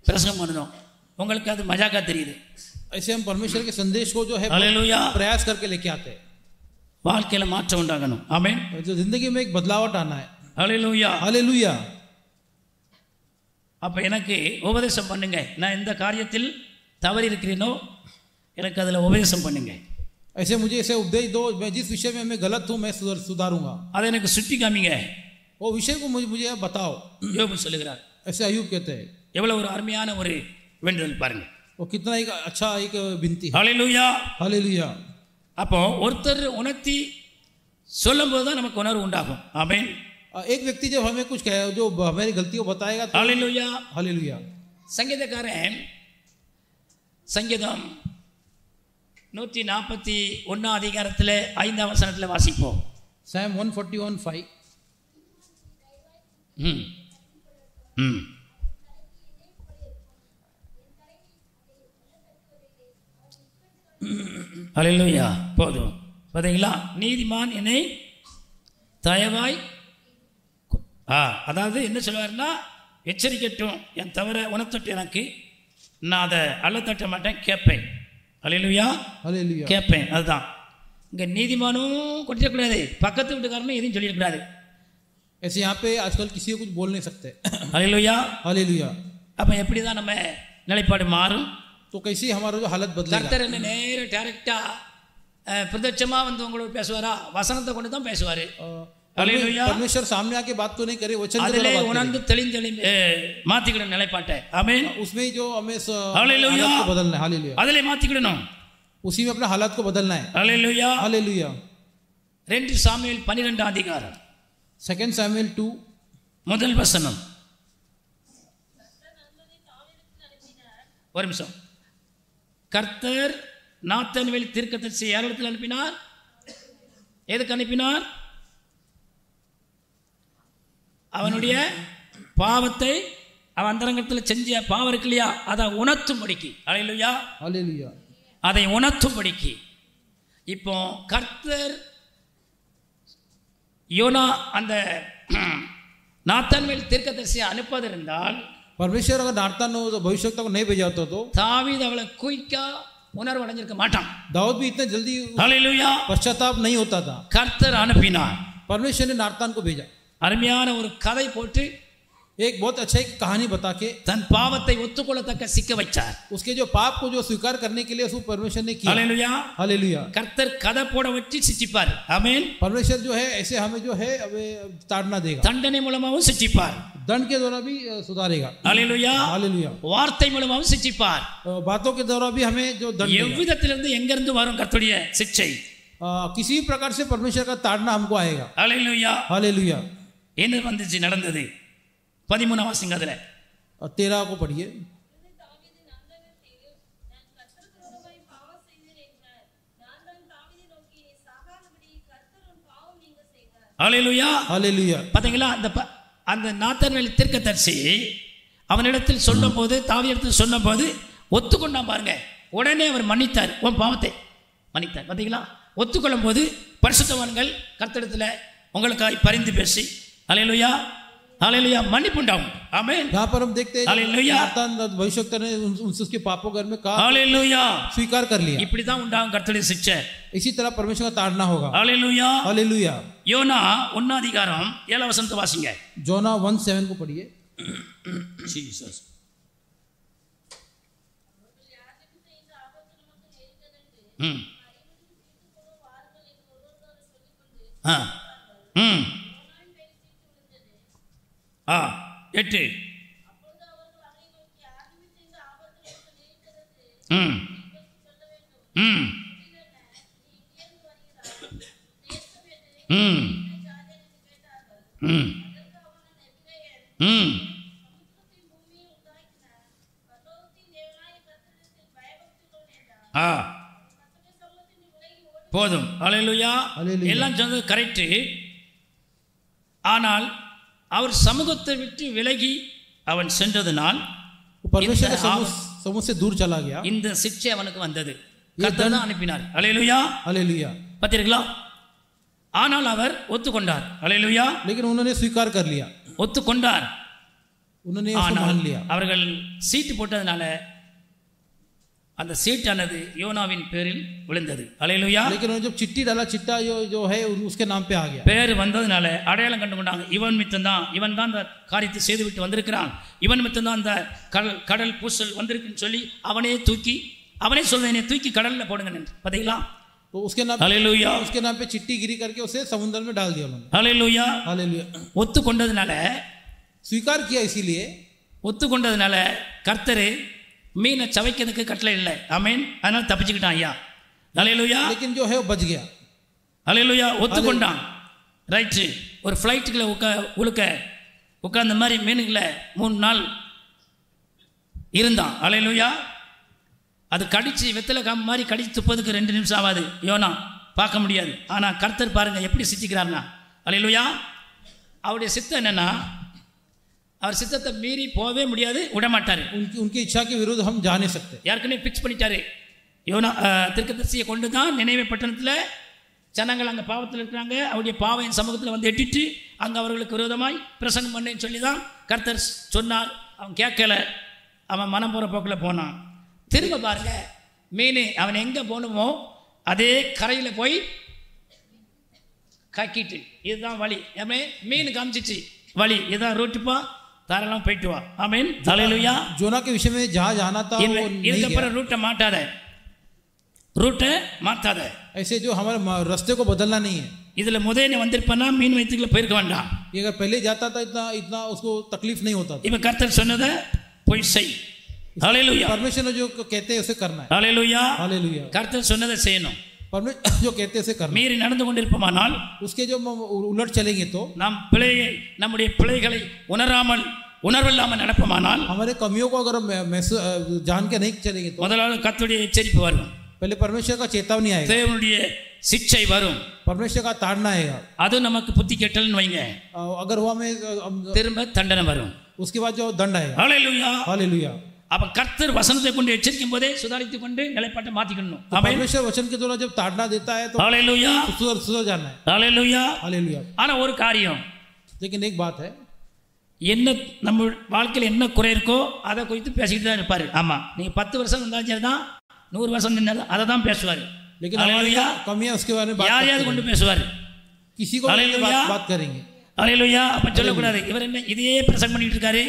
பிரசங்கம் பண்ணணும். உங்களுக்கு அது மஜாக்கா தெரியுது. ऐसे हम परमेश्वर के संदेश को जो है ஹல்லேலூயா प्रयास करके लेके आते हैं. வாழ்க்கையில மாற்றம் உண்டாகணும். ஆமென். जो जिंदगी में एक बदलावट आना है. ஹல்லேலூயா. हालेलुया. அப்போ எனக்கு உபதேசம் பண்ணுங்க. நான் எந்த காரியத்தில் தவறி இருக்கிறேனோ எனக்கு அதில் உபதேசம் பண்ணுங்க. ऐसे मुझे ऐसे उपदेश दो, मैं जिस विषय में मैं गलत हूँ मैं सुधारूंगा. அதை எனக்கு சுட்டி காமிங்க. वो विषय को मुझे बताओ. யோபு சொல்லுகிறார். ऐसे अय्यूब कहते हैं. எவ்வளவு ஒரு அருமையான ஒரு வேண்டுதல் பாருங்க. वो कितना एक अच्छा एक विनती है. ஹல்லேலூயா. हालेलुया. அப்போ ஒருத்தர் உணர்த்தி சொல்லும்போது தான் நமக்கு உணர்வு உண்டாகும். ஆமென். एक व्यक्ति जब हमें कुछ कहे, जो हमारी गलती को बताएगा तो ஹல்லேலூயா. हालेलुया. சங்கீதக்காரன் சங்கீதம் 141 அதிகாரத்தில் 5ஆம் வசனத்தில் வாசிப்போம். Psalm 141:5. ஹல்லேலூயா. போதும் பார்த்தீங்களா? நீதிமான் என்னை தயவாய் அதாவது என்ன சொல்லுவாருன்னா, எச்சரிக்கட்டும், என் தவிர உணர்த்தட்டும், எனக்கு நான் அதை அள்ளத்தட்ட மாட்டேன், கேட்பேன். ஹல்லேலூயா. हालेलुया. கேட்பேன். அதுதான் இங்கே நீதிமானும் கொட்டிடக்கூடாது, பக்கத்து வீட்டுக்காரனும் எதையும் சொல்லிடக்கூடாது. ऐसे यहाँ पे आजकल किसी को कुछ बोल नहीं सकते. ஹல்லேலூயா. हालेलुया. அப்போ எப்படி தான் நம்ம நிலைப்பாடு மாறும்? तो कैसे हमारा जो हालत बदलेगा. கர்த்தர் என்ன நேர டைரக்டாக பிரதட்சமாக வந்து உங்களோட பேசுவாரா? வசனத்தை கொண்டு தான் பேசுவார். ஹல்லேலூயா. परमेश्वर सामने आके बात तो नहीं करे, वचन के அதிலே द्वारा बात உணர்ந்து தெளிந்து மாற்றிக்கிடும் நிலைப்பாட்டை. ஆமென். करे. उसमें जो हमें हालेलुया. हालत को बदलना है. हालेलुया. அதிலே மாற்றிக்கிடணும். उसी में अपना हालत को बदलना है. ஹல்லேலூயா. हालेलुया. 2 சாமுவேல் 12 அதிகாரம் 2 Samuel 2 முதல் வசனம். ஒரு நிமிஷம். கர்த்தர் நாத்தான்வேல் தீர்க்கதரிசியை யார் இடத்துல அனுப்பினார்? எதுக்கு அனுப்பினார்? அவனுடைய பாவத்தை, அவன் அந்தரங்கத்தில் செஞ்ச பாவம் இருக்கு இல்லையா, அதை உணர்த்தும்படிக்கு. ஹல்லேலூயா. हालेलुया. அதை உணர்த்தும்படிக்கு. இப்போ கர்த்தர் யோனா அந்த நாத்தான்வேல் தீர்க்கதரிசியை அனுப்பதிருந்தால், परमेश्वर अगर नातान भविष्यवक्ता को नहीं भेजा होता तो தாவீது அவளை குயிக்கா உணர்வு அடைஞ்சிருக்க மாட்டான். दाऊद भी इतने जल्दी ஹல்லேலூயா. पश्चाताप नहीं होता था. கர்த்தர் அனுப்பினார். परमेश्वर ने नातान को भेजा. அருமையான ஒரு கதை போட்டு एक बहुत अच्छा एक कहानी बता के தன் பாவத்தை ஒத்துக்கொள்ளத்தக்க சிக்க வச்சார். उसके जो पाप को जो स्वीकार करने के लिए उसको परमेश्वर ने किया. हालेलुया. हालेलुया. கர்த்தர் கதை போட வச்சு சிச்சிப்பார். ஆமென். परमेश्वर जो है ऐसे हमें जो है ताड़ना देगा. தண்டனை மூலமாவும் சிச்சிப்பார். दंड के द्वारा भी सुधारेगा. हालेलुया. हालेलुया. வார்த்தை மூலமாவும் சிச்சிப்பார். बातों के द्वारा भी हमें जो दंड देगा. எவ்விதத்திலிருந்து எங்கிருந்து வரும் கர்த்தருடைய சிச்சை? किसी प्रकार से परमेश्वर का ताड़ना हमको आएगा. हालेलुया. हालेलुया. என்ன வந்துச்சு நடந்தது? 13 வாசிங்க அதுல. 13 को पढ़िए. ஹalleluya. ஹalleluya. பாத்தீங்களா அந்த நாத்தான்வேல் தீர்க்கதரிசி அவனிடத்தில் சொல்லும்போது தாவீதிடத்தில் சொன்னபோது ஒத்துக்கொண்டான் பாருங்க. உடனே அவர் மன்னித்தார். உன் பாவத்தை மன்னித்தார். பாத்தீங்களா? ஒத்துக்கொள்ளும் போது பரிசுத்தவான்கள் கர்த்தரிடத்தில் உங்களுக்காய் பரிந்து பேசி ஹalleluya हालेलुया मन्निப்பு உண்டாகும். आमेन. यहाँ पर हम देखते हैं हालेलुया. नातान भविष्यवक्ता ने उसके पापों घर में कहा हालेलुया स्वीकार कर लिया. இப்படி தான் உண்டாகும் கர்த்தருடைய சிட்சை. इसी तरह परमेश्वर का ताड़ना होगा. हालेलुया. हालेलुया. யோனா 1 அதிகாரம் 7 வசனத்தை வாசிங்க. जोना 1:7 को पढ़िए. जीसस. हाँ. 8 போதும். ஹalleluya. எல்லாம் சொன்னது கரெக்ட். ஆனால் அவர் சமூகத்தை விட்டு விலகி அவன் சென்றதனால் परमेश्वर के समूह से दूर चला गया. இந்த சிட்சை அவனுக்கு வந்தது. கர்த்தர் தான் அனுப்பினார். ஹalleluya. हालेलुया. பாத்தீங்களா? ஆனால் அவர் ஒத்துக்கொண்டார். ஹalleluya. लेकिन उन्होंने स्वीकार कर लिया. ஒத்துக்கொண்டார். उन्होंने उसको मान लिया. அவர்கள் சீட்டு போட்டதனால அந்த சீட்டானது யோனாவின் பேரில் விழுந்தது. ஹalleluya. लेकिन जब चिट्ठी डाला चिट्टा जो है उसके नाम पे आ गया. பேர் வந்ததனால அடையாளம் கண்டுகொண்டாங்க. இவன் மித்தம் தான், இவன் தான் அந்த காரியத்தை செய்து விட்டு வந்திருக்கிறான், இவன் மித்தம் தான் அந்த கடல் பூசல் வந்திருக்குன்னு சொல்லி அவனே சொல்றேன் தூக்கி கடல்ல போடுங்க. பாத்தீங்களா? तो उसके नाम हालेलुया. उसके नाम पे चिट्ठी गिरी करके उसे समुद्र में डाल दिया उन्होंने. हालेलुया. हालेलुया. ஒத்துக்கொண்டதனால स्वीकार किया. इसीलिए ஒத்துக்கொண்டதனால கர்த்தர் மீனை சவைக்கிறதுக்கு கட்டளை இல்லை. ஆமென். அதனால தப்பிச்சுக்கிட்டான் ஐயா. ஹalleluya. लेकिन जो है वो बच गया. ஹalleluya. ஒத்துக்கொண்டான். ரைட். ஒரு ஃப்ளைட்டுக்குள்ள உட்கார்ந்த மாதிரி மீனுக்குள்ள 3 நாள் இருந்தான். ஹalleluya. அது கடிச்சு வெத்தலை காம்பு மாதிரி கடிச்சு துப்பதுக்கு 2 நிமிஷம் ஆகாது. யோனா பார்க்க முடியாது. ஆனால் கர்த்தர் பாருங்க எப்படி சித்திக்கிறார்னா. ஹalleluya. அவருடைய சித்தம் என்னன்னா, அவர் சித்தத்தை மீறி போகவே முடியாது, விட மாட்டார். उनकी इच्छा के विरुद्ध हम जा नहीं सकते. ஏற்கனவே பிக்ஸ் பண்ணிட்டாரு. யோனா தீர்க்கதரிசியை கொண்டு தான் நினைவே பட்டணத்தில் ஜனங்கள் அங்கே பாவத்தில் இருக்கிறாங்க, அவருடைய பாவையின் சமூகத்தில் வந்து எட்டிட்டு அங்கே அவர்களுக்கு விரோதமாய் பிரசங்கம் பண்ணேன்னு சொல்லி தான் கர்த்தர் சொன்னார். அவன் கேட்கல, அவன் மனம் போகிற போக்கில் போனான். திரும்ப பாருங்க, மீன் அவன் எங்கே போகணுமோ அதே கரையில் போய் கக்கிட்டு இதுதான் வழி. மீன் காமிச்சிச்சு வழி, இதுதான் ரூட்டுப்பா, தாராளம் போயிட்டு வா. ஆமென். ஹalleluya. जोना के विषय में जहाँ जाना था वो नहीं இதுக்கப்புறம் ரூட்டை மாட்டாத. ऐसे जो हमारे रास्ते को बदलना नहीं है. இதுல முதல்ல வந்திருப்பானா மீன் வயிற்றுக்குள்ள போயிருக்க வேண்டாம். अगर पहले जाता था इतना उसको तकलीफ नहीं होता था. இவன் கர்த்தர் சொன்னதை போய் செய். ஹalleluya. परमेश्वर जो कहते हैं उसे करना है. ஹalleluya. हालेलुया. கர்த்தர் சொன்னதை செய்யணும். परमेश्वर जो कहते हैं उसे करना. மீறி நடந்து கொண்டிருப்போமானால் उसके जो उलट चलेंगे तो நாம் நம்முடைய பிழைகளை உணர்வில்லாமல் நடப்போமானால், हमारे कमियों को अगर जान के नहीं चलेंगे तो முதலாவது கர்த்தருடைய எச்சரிப்பு வரும். पहले परमेश्वर का चेतावनी आएगा. தேவனுடைய சிட்சை வரும். परमेश्वर का ताड़ना आएगा. அது நமக்கு புத்தி கெட்டல்னு வைங்க. अगर हुआ में திரும்ப தண்டனை வரும். उसके बाद जो दंड आएगा. हालेलुया. हालेलुया. அப்ப கர்த்தர் வசனத்தை கொண்டு எச்சரிக்கும் போதே சுதாரித்துக் கொண்டு நிலைப்பாட்டை மாத்திக்கணும். परमेश्वर वचन के द्वारा जब ताड़ना देता है तो हालेलुया. सुधर जाना है. हालेलुया. हालेलुया. ஆனா ஒரு காரியம், लेकिन एक बात है, என்ன நம்ம வாழ்க்கையில் என்ன குறை இருக்கோ அதை குறித்து பேசிக்கிட்டு தான் இருப்பாரு. ஆமா, நீங்க 10 வருஷம் இருந்தாலும் சரிதான், 100 வருஷம் இருந்தாலும் அதை தான் பேசுவாரு. लेकिन हमारी कमियां उसके बारे में யாரையாவது கொண்டு பேசுவாரு. किसी को बात करेंगे. அல்லேலூயா. அப்போ சொல்லக்கூடாது இவர் என்ன இதையே பிரசங்கம் பண்ணிட்டு இருக்காரு,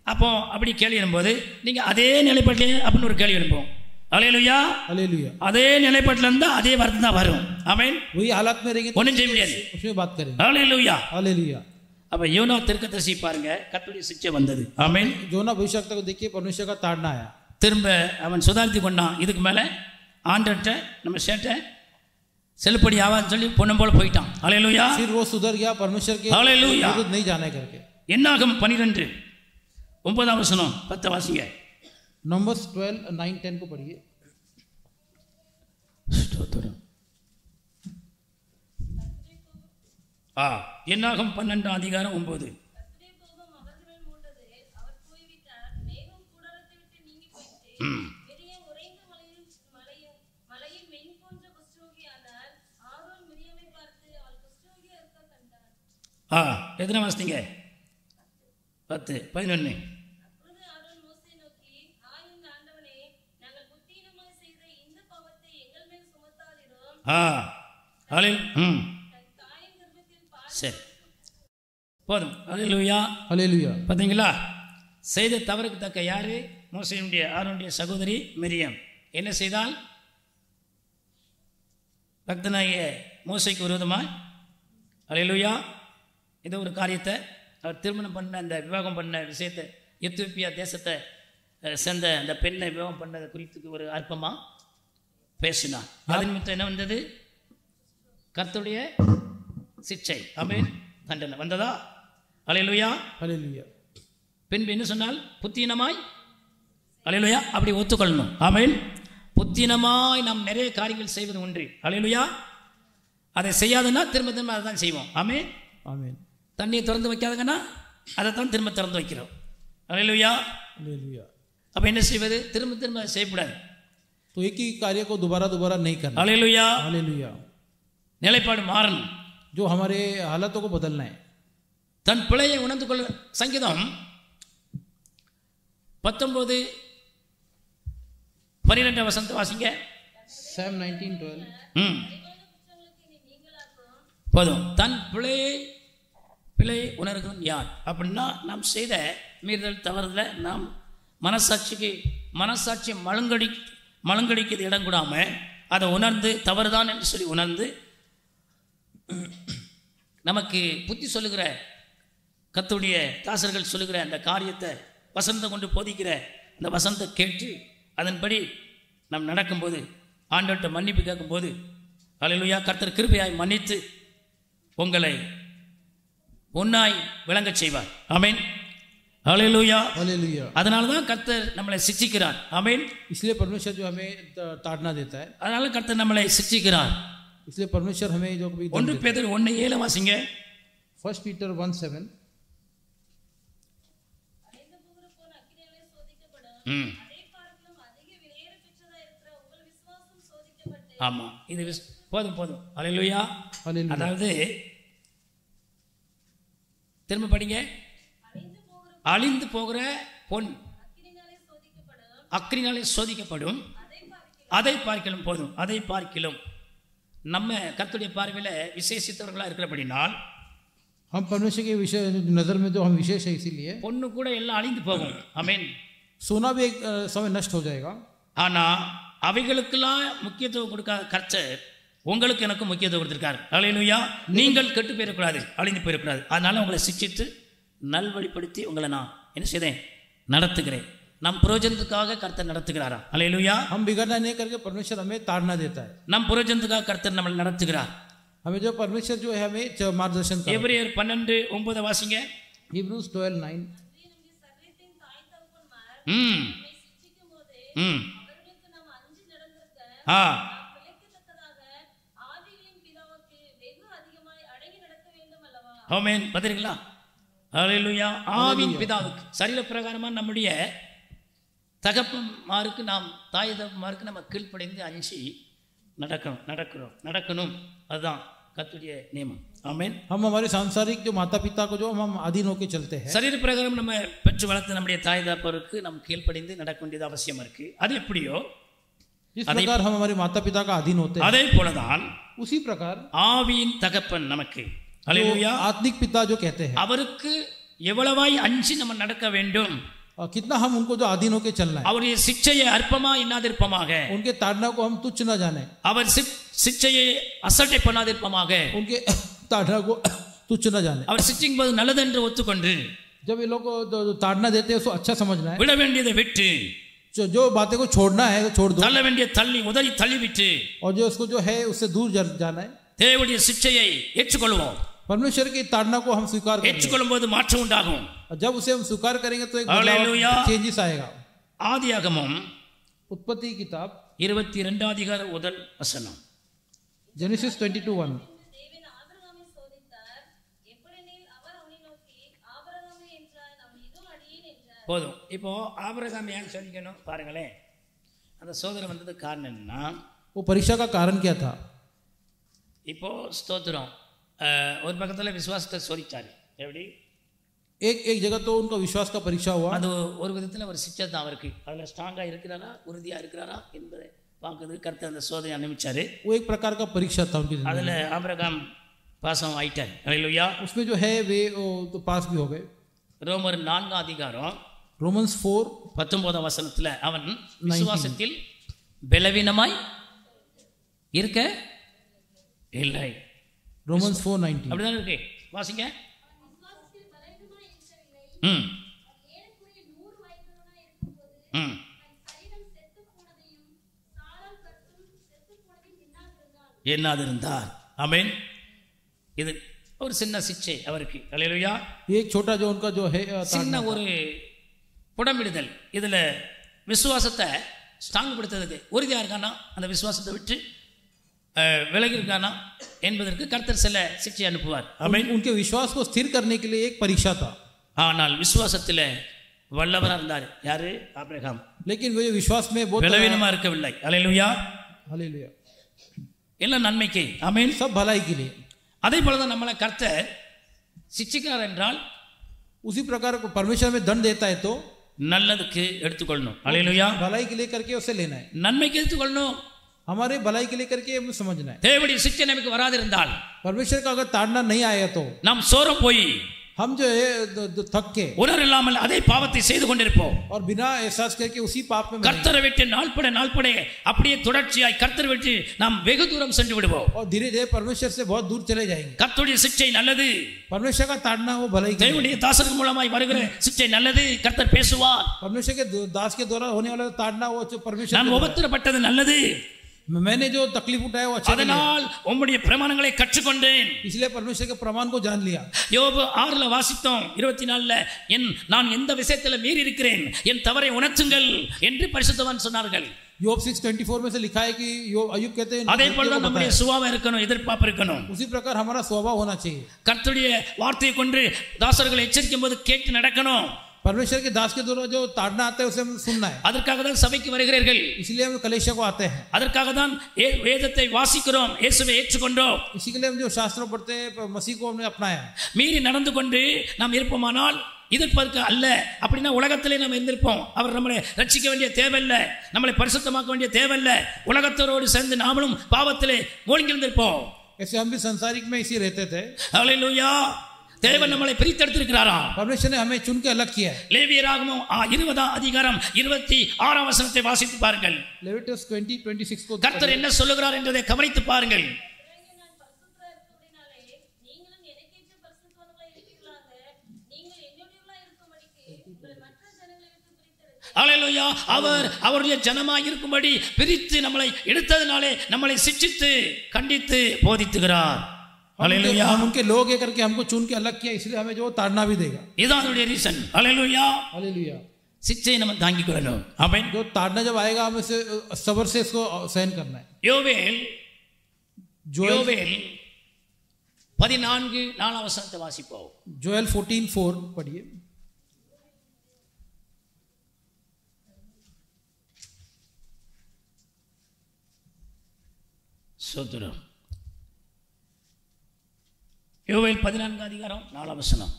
அப்போ அப்படி கேள்வி எழும்போது நீங்கள் அதே நிலைப்பாட்டிலே அப்படின்னு ஒரு கேள்வி எழுப்போம். அல்லேலூயா. हालेलुया. அதே நிலைப்பாட்டில் இருந்தால் அதே வார்த்தை தான் வரும். ஆமென். वही हालात में रहेंगे ஒன்றும் செய்ய முடியாது. उसमें बात करेंगे. அல்லேலூயா. हालेलुया. அப்போ யோனா தீர்க்கதரிசி பாருங்க, கர்த்தருடைய சிட்சை வந்தது. ஆமென். जोना भविष्यवक्ता को देखिए परमेश्वर का ताड़ना आया. திரும்ப அவன் சுதாரித்து கொண்டான். இதுக்கு மேலே ஆண்டர்கிட்ட நம்ம சேட்டை செல்லுப்படி ஆவான்னு சொல்லி பொண்ணும் போல போயிட்டான். அல்லேலூயா. फिर वो सुधर गया, परमेश्वर के हालेलुया. विरुद्ध नहीं जाने करके. என்னாகும் 12:9 10 வாசிங்க. नंबर्स 12 9 10 को पढ़िए. என்னாகும் 12:9. எத்தனை வாசித்தீங்க? 10 11. சரி போதும். அல்லேலூயா. हालेलुया. பார்த்தீங்களா, செய்த தவறுக்கு தக்க யாரு? மோசேயுடைய ஆரோனுடைய சகோதரி மிரியம் என்ன செய்தால்? பக்தனாகிய மோசேக்கு விரோதமாக அல்லேலூயா ஏதோ ஒரு காரியத்தை அவர் திருமணம் பண்ண அந்த விவாகம் பண்ண விஷயத்தை எத்தியோப்பியா தேசத்தை சேர்ந்த அந்த பெண்ணை விவாகம் பண்ணதை குறித்து ஒரு அற்பமாக பேசினார். அதன் நிமித்தம் என்ன வந்தது? கர்த்தருடைய சிட்சை. ஆமென். தண்டனை வந்ததா? அல்லேலூயா. हालेलुया. பின்பு என்ன சொன்னால்? புத்தீனமாய். அல்லேலூயா. அப்படி ஒத்துக்கொள்ளணும். ஆமென். புத்தீனமாய் நாம் நிறைய காரியங்கள் செய்வது ஒன்று. அல்லேலூயா. அதை செய்யாதுன்னா திரும்ப திரும்ப அதை தான் செய்வோம். ஆமென். आमीन. தண்ணியை திறந்து வைக்காதுங்கன்னா அதை தான் திரும்ப திறந்து வைக்கிறோம். அல்லேலூயா. हालेलुया. அப்போ என்ன செய்வது? திரும்ப திரும்ப அதை செய்யக்கூடாது. तो एक ही कार्य को दोबारा दोबारा नहीं करना. அல்லேலூயா. हालेलुया. நிலைப்பாடு மாறணும். जो हमारे हालातों को बदलना है. தன் பிழையை உணர்ந்து கொள்ள. சங்கீதம் 19:12 வாசிங்க. Psalm 19:12. போதும். தன் பிழை உணர்கிறவன் யார் அப்படின்னா, நாம் செய்த மீறுதல் தவறுதலை நாம் மனசாட்சி மழுங்கடிக்கிறது இடம் கூடாம அதை உணர்ந்து தவறுதான் என்று சொல்லி உணர்ந்து நமக்கு புத்தி சொல்லுகிற கர்த்தருடைய தாசர்கள் சொல்லுகிற அந்த காரியத்தை வசந்தம் கொண்டு போதிக்கிற அந்த வசந்தத்தை கேட்டு அதன்படி நாம் நடக்கும்போது ஆண்டவர்கிட்ட மன்னிப்பு கேட்கும்போது அல்லேலூயா கர்த்தர் கிருபையாய் மன்னித்து உங்களை பொன்னாய் விளங்கச் செய்வார். ஆமென். हालेलुया. हालेलुया. அதனால தான் கர்த்தர் நம்மளை சிட்சிக்கிறார். ஆமென். इसलिए परमेश्वर जो हमें ताड़ना देता है, அதனால கர்த்தர் நம்மளை சிட்சிக்கிறார். इसलिए परमेश्वर हमें जो कभी 1 பேதுரு 1:7 வாசிங்க. 1 Peter 1:7. ஆமா, இது போதும். அல்லேலூயா. அதாவது திரும்ப படிங்க. அழிந்து போகிற பொன் அக்கினினாலே சோதிக்கப்படும், அதை பார்க்கலும். போதும், அதை பார்க்கலும். நம்ம கர்த்தருடைய பார்வையில் விசேஷித்தவர்களாக இருக்கிறபடினால் हम परमेश्वर के विषय नजर में तो हम विशेष है, इसीलिए பொண்ணு கூட எல்லாம் அழிந்து போகும். ஆமென். सोना भी एक समय नष्ट हो जाएगा. ஆனா அவைகளுக்கெல்லாம் முக்கியத்துவம் கொடுக்காத கர்த்தர் உங்களுக்கு எனக்கு முக்கியத்துவம் கொடுத்திருக்காரு. அல்லேலூயா. நீங்கள் கெட்டு போயிடக்கூடாது, அழிந்து போயிடக்கூடாது. அதனால உங்களை சிக்ஷித்து நல்வழிப்படுத்தி உங்களை நான் என்ன செய்தேன்? நடத்துகிறேன். நம் புரோஜனத்துக்காக கர்த்தர் நடத்துகிறாரா? அல்லேலூயா. हम बिगड़ना नहीं करके परमेश्वर हमें ताड़ना देता है. நம் புரோஜனத்துக்காக கர்த்தர் நம்மளை நடத்துகிறார். हमें जो परमेश्वर जो है हमें मार्गदर्शन करता है. எபிரேயர் 12:9 வாசிங்க. Hebrews 12:9. ஆமென். பாத்தீங்களா? அல்லேலூயா. ஆவின் பிதாவுக்கு சரீர பிரகாரமா நம்முடைய தகப்பன்மாருக்கு நாம் தாய் தகப்பன்மாருக்கு நம்ம கீழ்ப்படைந்து அஞ்சி நடக்கணும். அதுதான் கர்த்தருடைய நியமம். ஆமென். हम हमारे सांसारिक जो माता पिता को जो हम अधीन होकर चलते हैं, சரீர பிரகாரம் நம்ம பெற்று வளர்த்த நம்முடைய தாய் தகப்பருக்கு நம்ம கீழ்ப்படைந்து நடக்க வேண்டியது அவசியமா இருக்கு. அது எப்படியோ जिस प्रकार हम हमारे माता पिता का अधीन होते हैं, அதே போலதான் उसी प्रकार ஆவியின் தகப்பன் நமக்கு ஹalleluya आत्मिक पिता जो कहते हैं அவருக்கு எவ்வளவாய் அஞ்சி நம்ம நடக்க வேண்டும் कितना हम उनको जो अधीन होकर चलना है அவருடைய சிட்சையை அற்பமா எண்ணாதிருப்பமாக उनके ताड़ना को हम तुच्छ न जाने அவர் சிட்சையை அசட்டை பண்ணாதிருப்பமாக उनके ताड़ना को तुच्छ न जाने அவர் சிட்சிக்கும் போது நல்லது என்று ஒத்துக்கொண்டு जब ये लोग ताड़ना देते हैं उसको अच्छा समझना है விட வேண்டியதை விட்டு जो बातें को छोड़ना है तो छोड़ दो தள்ள வேண்டிய தள்ளி உதறி தள்ளிவிட்டு और जो उसको जो है उससे दूर जाना है தேவனுடைய சிட்சையை ஏற்றுக்கொள்வோம் परमेश्वर की ताड़ना को हम स्वीकार करें ஏற்றுக்கொள்ளும் போது மாற்றம் உண்டாகும் जब उसे हम स्वीकार करेंगे तो एक हालेलुया चेंजेस आएगा ஆதியாகமம் उत्पत्ति किताब 22 அதிகார முதல் வசனம் जेनेसिस 22:1 போதும் இப்போ ஆபிரகாம் ஏன் சொல்லிக்கணும் பாருங்களேன் அந்த சோதனை வந்தது காரணம் என்னன்னா वो परीक्षा का कारण क्या था இப்போ ஸ்தோத்திரம் ஒரு பக்கத்தில் விசுவாசத்தை சோதிச்சாரு எப்படி एक जगह तो उनका विश्वास का परीक्षा हुआ அது ஒரு விதத்தில் ஒரு சிச்சை தான் அவருக்கு அதில் ஸ்ட்ராங்காக இருக்கிறாரா உறுதியாக இருக்கிறாரா என்பதை பார்க்குறது கருத்து அந்த சோதனை அனுப்பிச்சாரு वो एक प्रकार का परीक्षा था उनकी जिंदगी அதில் ஆபிரகாம் பாசம் ஆயிட்டார் ஹல்லேலூயா उसमें जो है वे तो पास भी हो गए ரோமர் 4 அதிகாரம் रोमन्स 4 19 வசனத்தில் அவன் விசுவாசத்தில் பலவீனமாய் இருக்க இல்லை रोमन्स 4:19 அப்படிதான் இருக்கு வாசிங்க என்னாதிருந்தார் ஆமென் இது ஒரு சின்ன சிச்சை அவருக்கு ஹல்லேலூயா ये एक छोटा जो उनका जो है சின்ன ஒரு புடமிடுதல் இதில் விசுவாசத்தை ஸ்ட்ராங் படுத்துறதுக்கு உறுதியாக இருக்கானா அந்த விசுவாசத்தை விட்டு விலகி இருக்கானா என்பதற்கு கர்த்தர் சில சிச்சை அனுப்புவார் ஆமென் उनके विश्वास को स्थिर करने के लिए एक परीक्षा था ஆனால் விசுவாசத்தில் வல்லவராக இருந்தார் யாரு ஆபிரகாம் लेकिन वो विश्वास में बहुत பலவீனமாக இருக்கவில்லை ஹல்லேலூயா हालेलुया எல்லாம் நன்மைக்கு ஆமென் सब भलाई के लिए அதே போல தான் நம்மளை கர்த்தர் சிச்சிக்கிறார் என்றால் उसी प्रकार को परमेश्वर में दंड देता है तो நல்லதுக்கு எடுத்துக்கொள்ளணும் ஹல்லேலூயா भलाई के लिए करके उसे लेना है நன்மைக்கு எடுத்துக்கொள்ளணும் हमारे भलाई के लिए करके हमें समझना है தேவனுடைய சிச்சை நமக்கு வராதிருந்தால் परमेश्वर का अगर ताड़ना नहीं आया तो நாம் சோரம் போய் हम जो है थक के உணர் இல்லாமல் அதே பாவத்தை செய்து கொண்டிருப்போம் और बिना एहसास करके उसी पाप में கர்த்தரை விட்டு நாள்பட அப்படியே தொடர்ச்சியாய் கர்த்தரை விட்டு நாம் வெகு தூரம் சென்று விடுவோம் और धीरे धीरे परमेश्वर से बहुत दूर चले जाएंगे கர்த்தருடைய சிச்சை நல்லது परमेश्वर का ताड़ना वो भलाई के लिए தேவனுடைய தாசர்கள் மூலமாய் வருகிற சிச்சை நல்லது கர்த்தர் பேசுவார் परमेश्वर के दास के द्वारा होने वाला ताड़ना वो जो परमेश्वर நான் உபத்திரப்பட்டது நல்லது मैंने जो तकलीफ उठाया वो अच्छा அதனால் உம்முடைய பிரமாணங்களை கற்றுக்கொண்டேன் इसलिए परमेश्वर के प्रमाण को जान लिया யோபு 6 வாசித்தோம் 24 நான் எந்த விஷயத்தில் மீறி இருக்கிறேன் என் தவறை உணர்த்துங்கள் என்று பரிசுத்தவான் சொன்னார்கள் யோப் 6:24 में से लिखा है कि अय्यूब कहते हैं அதே போல தான் நம்முடைய சுபாவம் இருக்கணும் எதிர்பார்ப்பு இருக்கணும் उसी प्रकार हमारा स्वभाव होना चाहिए கர்த்தருடைய வார்த்தையை கொண்டு தாசர்களை எச்சரிக்கும் போது கேட்டு நடக்கணும் परमेश्वर के दास के द्वारा जो ताड़ना आता है उसे हमें सुनना है அதற்காக தான் சபைக்கு வருகிறீர்கள் इसलिए हम कलेशा को आते हैं அதற்காக தான் வேதத்தை வாசிக்கிறோம் இயேசுவை ஏற்றுக்கொண்டோம் इसी के लिए हम जो शास्त्र पढ़ते हैं मसीह को हमने अपनाया மீறி நடந்து கொண்டு நாம் இருப்போமானால் எதிர்பார்க்க அல்ல அப்படின்னா உலகத்திலே நாம் இருந்திருப்போம் அவர் நம்மளை ரட்சிக்க வேண்டிய தேவையில்லை நம்மளை பரிசுத்தமாக்க வேண்டிய தேவையில்லை உலகத்தோடு சேர்ந்து நாமளும் பாவத்திலே மூழ்கியிருந்திருப்போம் ऐसे हम भी संसारिक में इसी रहते थे ஹல்லேலூயா தேவன் நம்மளை பிரித்தெடுத்திருக்கிறாரா परमेश्वर ने हमें चुन के अलग किया है லேவியராகமம் 20 அதிகாரம் 26 வசனத்தை வாசித்து பாருங்கள் लेविटिकस 20:26 को கர்த்தர் என்ன சொல்லுகிறார் என்றதை கவனித்து பாருங்கள் ஹல்லேலூயா அவர் அவருடைய ஜனமாய் இருக்கும்படி பிரித்து நம்மளை எடுத்ததினாலே நம்மளை சிட்சித்து கண்டித்து போதித்துகிறார் ஹல்லேலூயா हम उनके लोग है करके हमको चुन के अलग किया इसलिए हमें जो ताड़ना भी देगा இதான் அதோட ரீசன் ஹல்லேலூயா हालेलुया சிச்சையை நம்ம தாங்கிக் கொள்ளணும் ஆமென் जो ताड़ना जब आएगा हमें से सब्र से इसको सहन करना है யோவேல் जोएल 14:4 வசனத்தை வாசிப்போம் जोएल 14:4 पढ़िए சோதரம் யோவேல் 14 அதிகாரம் 4 வசனம்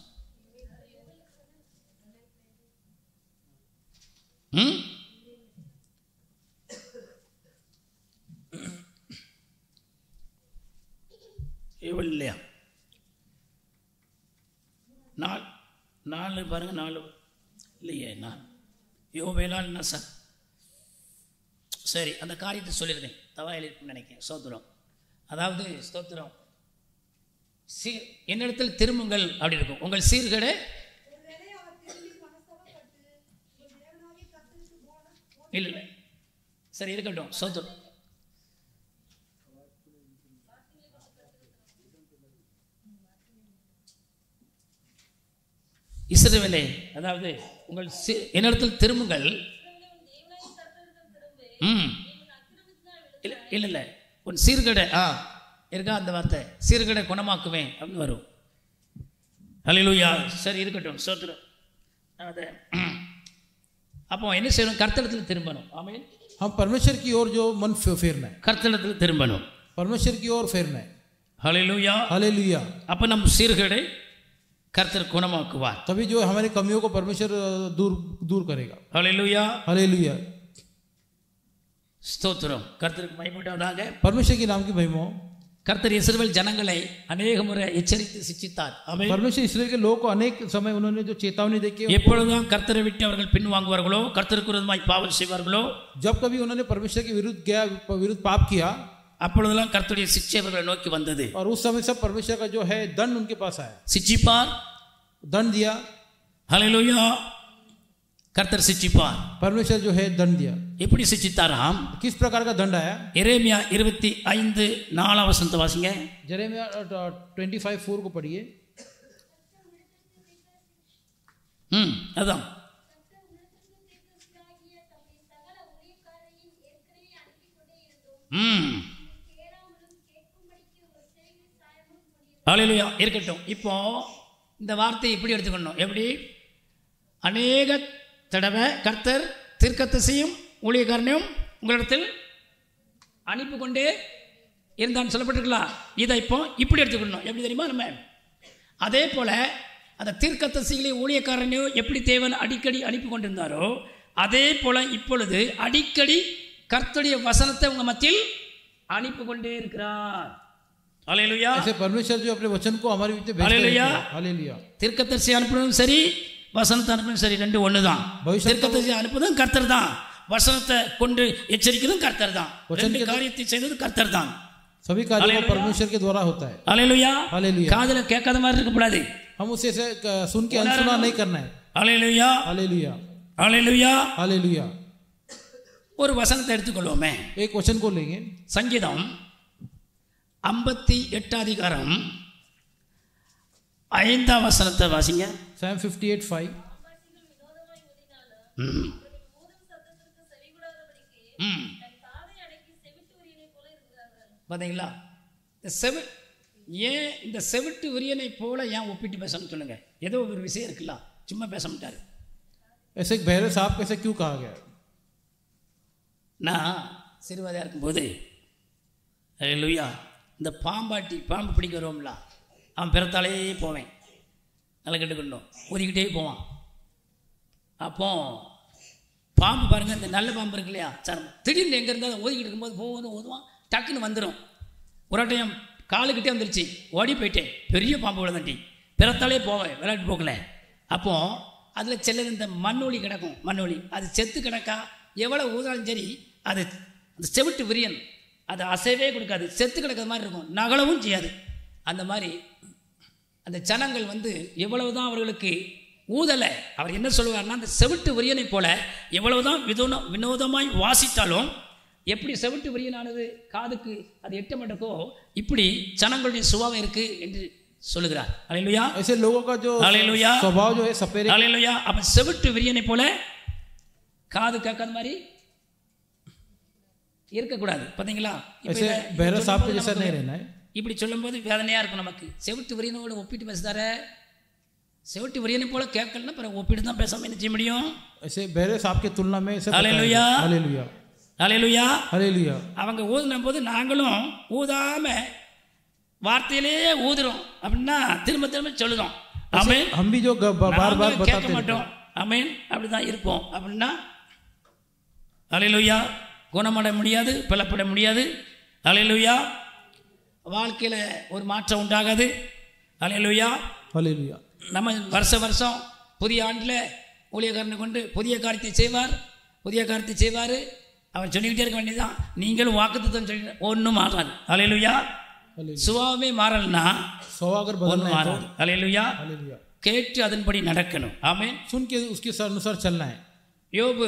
யோவேல் இல்லையா 4 பாருங்க, 4 இல்லையே, நான் யோவேலால் என்ன சார்? சரி, அந்த காரியத்தை சொல்லியிருந்தேன், தவறாக இருக்குன்னு நினைக்கிறேன். ஸ்தோத்திரம். அதாவது ஸ்தோத்திரம், என்னிடத்தில் திரும்புங்கள் அப்படி இருக்கும். உங்கள் சீர்கேடு இல்லை, சரி இருக்கட்டும். ஸ்தோத்திரம். இஸ்ரவேலே, அதாவது உங்கள் என்னிடத்தில் திரும்புங்கள். இல்லை இல்லை, உன் சீர்கேடை இருக்கா அந்த வார்த்தை, சீர்கேடை குணமாக்குவேன் அப்படின்னு வரும். ஹல்லேலூயா. சரி இருக்கட்டும். ஸ்தோத்திரம். அப்போ என்ன செய்யணும்? கர்த்தரிடத்தில் திரும்பணும். ஆமென். हम परमेश्वर की ओर जो मन फेरना है, கர்த்தரிடத்தில் திரும்பணும். परमेश्वर की ओर फेरना है. ஹல்லேலூயா. हालेलुया. அப்போ நம் சீர்கேடை கர்த்தர் குணமாக்குவார். तभी जो हमारी कमियों को परमेश्वर दूर करेगा. ஹல்லேலூயா. हालेलुया. ஸ்தோத்திரம். கர்த்தருக்கு மகிமையுண்டாவதாக. परमेश्वर के नाम की महिमा. கர்த்தர் இஸ்ரவேல் ஜனங்களை அநேக முறை எச்சரித்து சிட்சித்தார். ஆமென். परमेश्वर इस्राएल के लोगों को अनेक समय उन्होंने जो चेतावनी दी कि எப்பொழுதும் கர்த்தரை விட்டு அவர்கள் பின்வாங்குவார்களோ, கர்த்தருக்கு விரோதமாய் பாவம் செய்வார்களோ, जब कभी उन्होंने परमेश्वर के विरुद्ध पाप किया, அப்பொழுதெல்லாம் கர்த்தருடைய சிட்சை அவர்களை நோக்கி வந்தது. और उस समय सब परमेश्वर का जो है दंड उनके पास आया. சிட்சிப்பார், दंड दिया. ஹல்லேலூயா. கர்த்தர் சிட்சிப்பார். परमेश्वर जो है दंड दिया. எப்படி சிட்சித்தாராம்? किस प्रकार का दंड आया? எரேமியா 25:4 வசனத்தை வாசிங்க. यिर्मयाह 25:4 को पढ़िए. அதான் ஹல்லேலூயா. இருக்கட்டும். இப்போ இந்த வார்த்தையை இப்படி எடுத்துக்கணும். எப்படி? அநேக தடவை கர்த்தர் தீர்க்கதரிசியும் ஊழியக்காரனையும் உங்களிடத்தில் அனுப்பி கொண்டே இருந்தான்னு சொல்லப்பட்டிருக்கலாம். இதை இப்போ இப்படி எடுத்துக்கணும். எப்படி தெரியுமா? நம்ம அதே போல் அந்த தீர்க்கதரிசிகளையும் ஊழியக்காரனையும் எப்படி தேவன் அடிக்கடி அனுப்பி கொண்டிருந்தாரோ, அதே போல் இப்பொழுது அடிக்கடி கர்த்தருடைய வசனத்தை உங்கள் மத்தியில் அனுப்பி கொண்டே இருக்கிறார். ஹல்லேலூயா. ऐसे परमेश्वर जो अपने वचन को हमारे बीच में भेजते ஹல்லேலூயா. हैं. हालेलुया. தீர்க்கதரிசி அனுப்புறதும் சரி, வசனத்தை அனுப்புறதும் சரி, ரெண்டு ஒன்று தான். தீர்க்கதரிசி அனுப்புறதும் கர்த்தர் தான், வசனத்தை கொண்டு எச்சரிக்கிறதும் கர்த்தர் தான். ரெண்டு காரியத்தை செய்தது கர்த்தர் தான். सभी कार्य परमेश्वर के द्वारा होता है. ஹல்லேலூயா. हालेलुया. காதுல கேட்காத மாதிரி இருக்க கூடாது. हम उसे सुन के अनसुना नहीं करना है. ஹல்லேலூயா. हालेलुया. ஹல்லேலூயா. हालेलुया. ஒரு வசனத்தை எடுத்துக்கொள்வோமே. एक वचन को लेंगे. சங்கீதம் 58 அதிகாரம் 5 வசனத்தை வாசிங்க. Psalm 58:5. பார்த்தீங்களா? ஏன் இந்த செவிட்டு விரியனை போல ஏன் ஒப்பிட்டு பேசணும்னு சொல்லுங்க. ஏதோ ஒரு விஷயம் இருக்குல்ல, சும்மா பேச மாட்டாரு. ऐसे बहरे सांप कैसे क्यों कहा गया? நான் சிறுவதையாக இருக்கும்போது ஹல்லேலூயா, இந்த பாம்பு பிடிக்க வருவோம்ல, அவன் பிறத்தாலே போவேன், நல்லா கட்டுக்கணும், ஊதிக்கிட்டே போவான். அப்போ பாம்பு பாருங்கள், இந்த நல்ல பாம்பு இருக்கு இல்லையா, சார், திடீர்னு எங்கே இருந்தால் ஓதிக்கிட்டு இருக்கும்போது போகணும் ஓதுவான், டக்குன்னு வந்துடும். ஒரு டைம் காலுக்கிட்டே வந்துருச்சு, ஓடி போயிட்டேன், பெரிய பாம்பு விழுந்துட்டி, பிறத்தாலே போவேன், விளையாட்டு போக்கல. அப்போது அதில் சிலது இந்த மண்ணொலி கிடக்கும், மண்ணொலி அது செத்து கிடக்கா, எவ்வளோ ஊதாலும் சரி, அது அந்த செவிட்டு விரியன் அது அசைவே கொடுக்காது, செத்து கிடக்கிற மாதிரி இருக்கும், நகலவும் செய்யாது. அந்த மாதிரி அந்த ஜனங்கள் எவ்வளவுதான் அவர்களுக்கு ஊதலை, அவர் என்ன சொல்லுவார்னா, அந்த செவிட்டு விரியனை போல எவ்வளவுதான் வினோதமாய் வாசித்தாலும், எப்படி செவிட்டு விரியனானது காதுக்கு அது எட்ட மாட்டேக்கோ, இப்படி ஜனங்களுடைய சுபாவம் இருக்கு என்று சொல்லுகிறார். ஹல்லேலூயா. ऐसे लोगों का जो स्वभाव जो है सपेरे. ஹல்லேலூயா. அப்ப செவிட்டு விரியனை போல காது கேட்காத மாதிரி இருக்கக்கூடாது. பார்த்தீங்களா? बहरा सांप के जैसा नहीं रहना है. இப்படி சொல்லும்போது வேதனையா இருக்கும் நமக்கு. செவிட்டு விரியனோட ஒப்பிட்டு பேசுதார, செவிட்டு விரியனை போல கேட்கலன்னா பிறகு ஒப்பிட்டு தான் பேசாம என்ன செய்ய முடியும்? ऐसे बहरे सांप की तुलना में ऐसे. ஹல்லேலூயா. हालेलुया. ஹல்லேலூயா. हालेलुया. அவங்க ஊதுன போது நாங்களும் ஊதாம வார்த்தையிலேயே ஊதுறோம் அப்படின்னா திரும்ப திரும்ப சொல்லுறோம். ஆமென். हम भी जो बार बार கேட்க மாட்டோம். ஆமென். அப்படிதான் இருப்போம். அப்படின்னா ஹல்லேலூயா, குணமடைய முடியாது, பலப்பட முடியாது. ஹல்லேலூயா. வாழ்க்கையில் ஒரு மாற்றம் உண்டாகாது. ஹல்லேலூயா. हालेलुया. நம்ம வருஷம் புதிய ஆண்டில் ஊழியக்காரனை கொண்டு புதிய காரியத்தை செய்வார். அவர் சொல்லிக்கிட்டே இருக்க வேண்டியதுதான். நீங்களும் வாக்குத்தத்தம் சொல்லி ஒன்றும் மாறாது. அல்லேலூயா. சுபாவமே மாறலன்னா ஒன்றும் மாறாது. அல்லேலூயா. கேட்டு அதன்படி நடக்கணும். ஆமென். सुन के उसके अनुसार चलना है. யோபு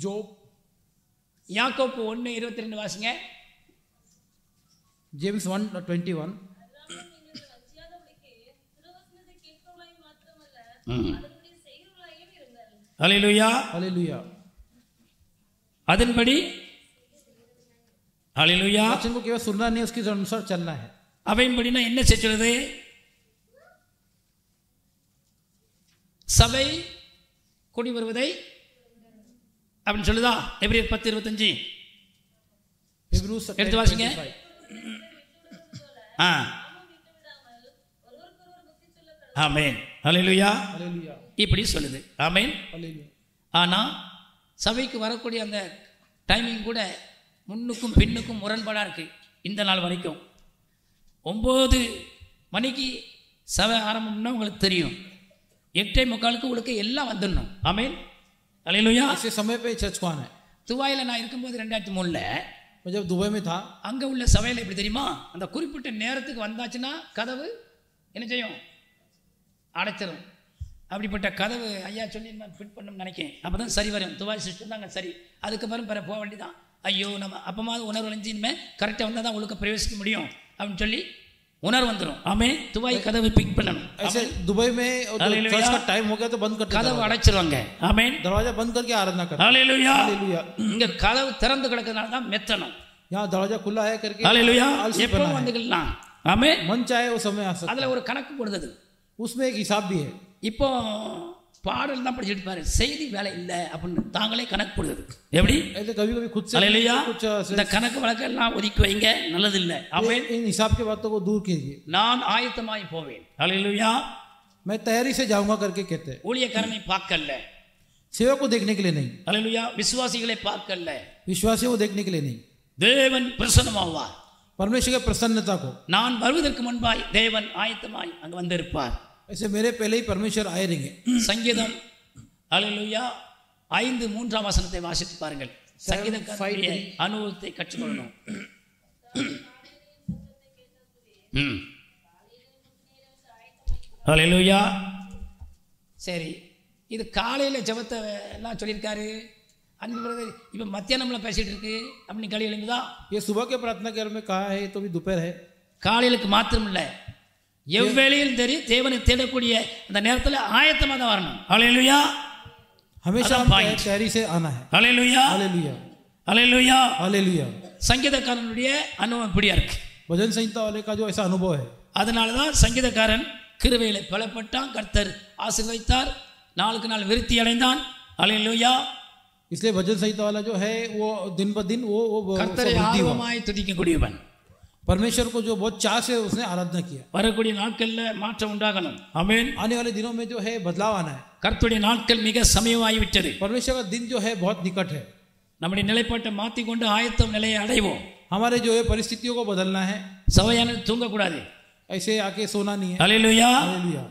जोब யாக்கோப்பு 1:22 வாசிங்க. जेम्स 1:21. அல்லேலூயா. हालेलुया. அதன்படி அல்லேலூயா. वचन को केवल सुनना नहीं, उसके अनुसार चलना है. அவையின்படினா என்ன செய்கிறது? சபை கூடி வருவதை அப்படின்னு சொல்லுதா? எபிரேயர் 10:25 எடுத்து வாசிங்க. ஆமென். அல்லேலூயா. இப்படி சொல்லுது. ஆமென். ஆனால் சபைக்கு வரக்கூடிய அந்த டைமிங் கூட முன்னுக்கும் பின்னுக்கும் முரண்பாடாக இருக்குது. இந்த நாள் வரைக்கும் 9 மணிக்கு சபை ஆரம்பம்னா உங்களுக்கு தெரியும். 8:45 உங்களுக்கு எல்லாம் வந்துடணும். ஆமென். அல்லேலூயா. इसी समय पे चर्च को आना है. துபாயில் நான் இருக்கும்போது 2003 मैं जब दुबई में था, அங்கே உள்ள சபையில் எப்படி தெரியுமா, அந்த குறிப்பிட்ட நேரத்துக்கு வந்தாச்சுன்னா கதவு என்ன செய்யும்? அடைச்சிடும். அப்படிப்பட்ட கதவு ஐயா சொல்லி நான் ஃபிட் பண்ணணும்னு நினைக்கிறேன். அப்போ தான் சரி வரும். துபாய் சிஸ்டம் தாங்க சரி. அதுக்கப்புறம் பிற போக வேண்டியதான். ஐயோ நம்ம அப்பமாவது உணர்வு அழிஞ்சின்மே கரெக்டாக வந்தால் தான் உங்களுக்கு பிரவேசிக்க முடியும் அப்படின்னு சொல்லி உணர்வு வந்துடும். ஆமே. துபாய் கதவு பிக் பண்ணணும். ऐसे दुबई में चर्च का टाइम हो गया तो बंद करते, கதவு அடைச்சிருவாங்க. ஆமென். दरवाजा बंद करके आराधना करते. ஹalleluya. हालेलुया. இங்க கதவு திறந்து கிடக்கிறதுனால தான் மெத்தணும். यहाँ दरवाजा खुला है करके ஹalleluya. எப்போ வந்துக்கலாம். ஆமென். मन चाहे वो समय आ सकता है. அதுல ஒரு கணக்கு போடுது. उसमें एक हिसाब भी है. இப்போ பாடல் தான் படிச்சுட்டு பாரு, செய்தி வேலை இல்லை அப்படின்னு தாங்களே கணக்கு போடுது. எப்படி? ऐसे कभी कभी खुद से ஹalleluya. कुछ இந்த கணக்கு வழக்கு எல்லாம் ஒதுக்கி வைங்க, நல்லது இல்லை. ஆமென். इन हिसाब के बातों को दूर कीजिए. நான் ஆயத்தமாய் போவேன். ஹalleluya. मैं तैयारी से जाऊंगा करके कहते हैं. ஊழியக்காரனை பார்க்கல. सेवक को देखने के लिए नहीं. ஹalleluya. விசுவாசிகளை பார்க்கல. विश्वासियों को देखने के लिए नहीं. தேவன் பிரசன்னமாவார். परमेश्वर की प्रसन्नता को. நான் வருவதற்கு முன்பாய் தேவன் ஆயத்தமாய் அங்க வந்திருப்பார். ऐसे मेरे पहले ही परमेश्वर आए रहेंगे. சங்கீதம் ஹalleluya 5:3 வசனத்தை வாசித்து பாருங்கள். சங்கீதக்காரனுடைய அனுபவத்தை கற்றுக்கொள்ளணும். ஹalleluya. சரி, இது காலையில் ஜெபத்தை எல்லாம் சொல்லியிருக்காரு. அன்பு பிரதர், இப்போ மத்தியானம்ல பேசிட்டு இருக்கு அப்படின்னு காலையில் எழுந்துதா? ये सुबह के प्रार्थना के में कहा है तो भी दोपहर है. காலையிலுக்கு மாத்திரம் இல்லை, எவ்வேளையும் தெரியும் தேவனை தேடக்கூடிய அந்த நேரத்தில் ஆயத்தமாக தான் வரணும். ஹalleluya. हमेशा तैयारी से आना है. ஹalleluya. हालेलुया. ஹalleluya. हालेलुया. சங்கீதக்காரனுடைய அனுபவம் இப்படியா இருக்கு. भजन संहिता वाले का जो ऐसा अनुभव है, அதனால தான் சங்கீதக்காரன் கிருபையிலே பலப்பட்டான், கர்த்தர் ஆசீர்வதித்தார், நாளுக்கு நாள் விருத்தி அடைந்தான். ஹalleluya. इसलिए भजन संहिता वाला जो है वो दिन ब दिन वो கர்த்தரை ஆர்வமாய் துதிக்கக்கூடியவன். परमेश्वर को जो बहुत चाह से उसने आराधना किया. வரக்கூடிய நாட்கள்ல மாற்றம் உண்டாகணும். ஆமென். आने वाले दिनों में जो है बदलाव आना है. கர்த்தருடைய நாட்கள் மிக சமீபமாகி விட்டது. परमेश्वर का दिन जो है बहुत निकट है. நம்முடைய நிலைப்பாட்டை மாற்றிக் கொண்டு ஆயத்தம் நிலையை அடைவோம். हमारे जो है परिस्थितियों को बदलना है. சபையானது தூங்கக்கூடாது. ऐसे आके सोना नहीं है. ஹalleluya. हालेलुया.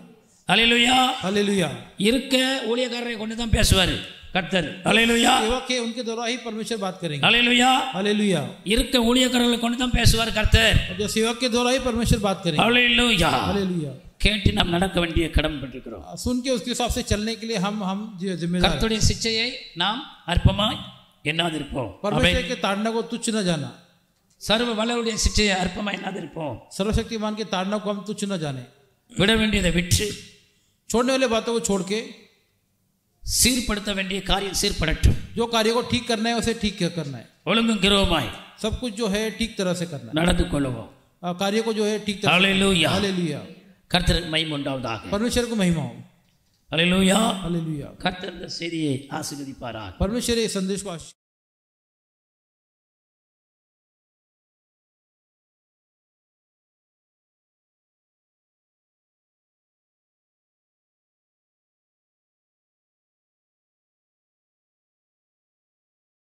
ஹalleluya. हालेलुया. இருக்க ஊழியக்காரரை கொண்டு தான் பேசுவார் கர்த்தர். ஹalleluya. सेवक है उनके द्वारा ही परमेश्वर बात करेंगे. ஹalleluya. हालेलुया. இருக்க ஊழியக்காரர்களை கொண்டு தான் பேசுவார் கர்த்தர். जो सेवक के द्वारा ही परमेश्वर बात करेंगे. ஹalleluya. हालेलुया. கேட்டு நாம் நடக்க வேண்டிய கடமை பெற்றிருக்கிறோம். सुन के उसके हिसाब से चलने के लिए हम जिम्मेदार. கர்த்தருடைய சிட்சையை நாம் அற்பமாய் எண்ணாதிருப்போம். परमेश्वर के ताड़ना को तुच्छ न जाना. சர்வ வல்லவருடைய சிட்சையை அற்பமாய் எண்ணாதிருப்போம். सर्वशक्तिमान के ताड़ना को हम तुच्छ न जाने. விட வேண்டியதை விட்டு छोड़ने वाले बातों को छोड़ के சீர்படுத்த வேண்டிய காரியம் சீர்படட்டும். जो कार्य को ठीक करना है उसे ठीक करना है. ஒழுங்கும் கிருபையுமாய் सब कुछ जो है ठीक तरह से करना है. நடந்து கொள்வோம். कार्य को जो है ठीक तरह. ஹalleluya. हालेलुया. கர்த்தருக்கு மகிமை உண்டாவதாக. परमेश्वर को महिमा हो. ஹalleluya. हालेलुया. கர்த்தர் இந்த செய்தியை ஆசீர்வதிப்பாராக. परमेश्वर ये संदेश को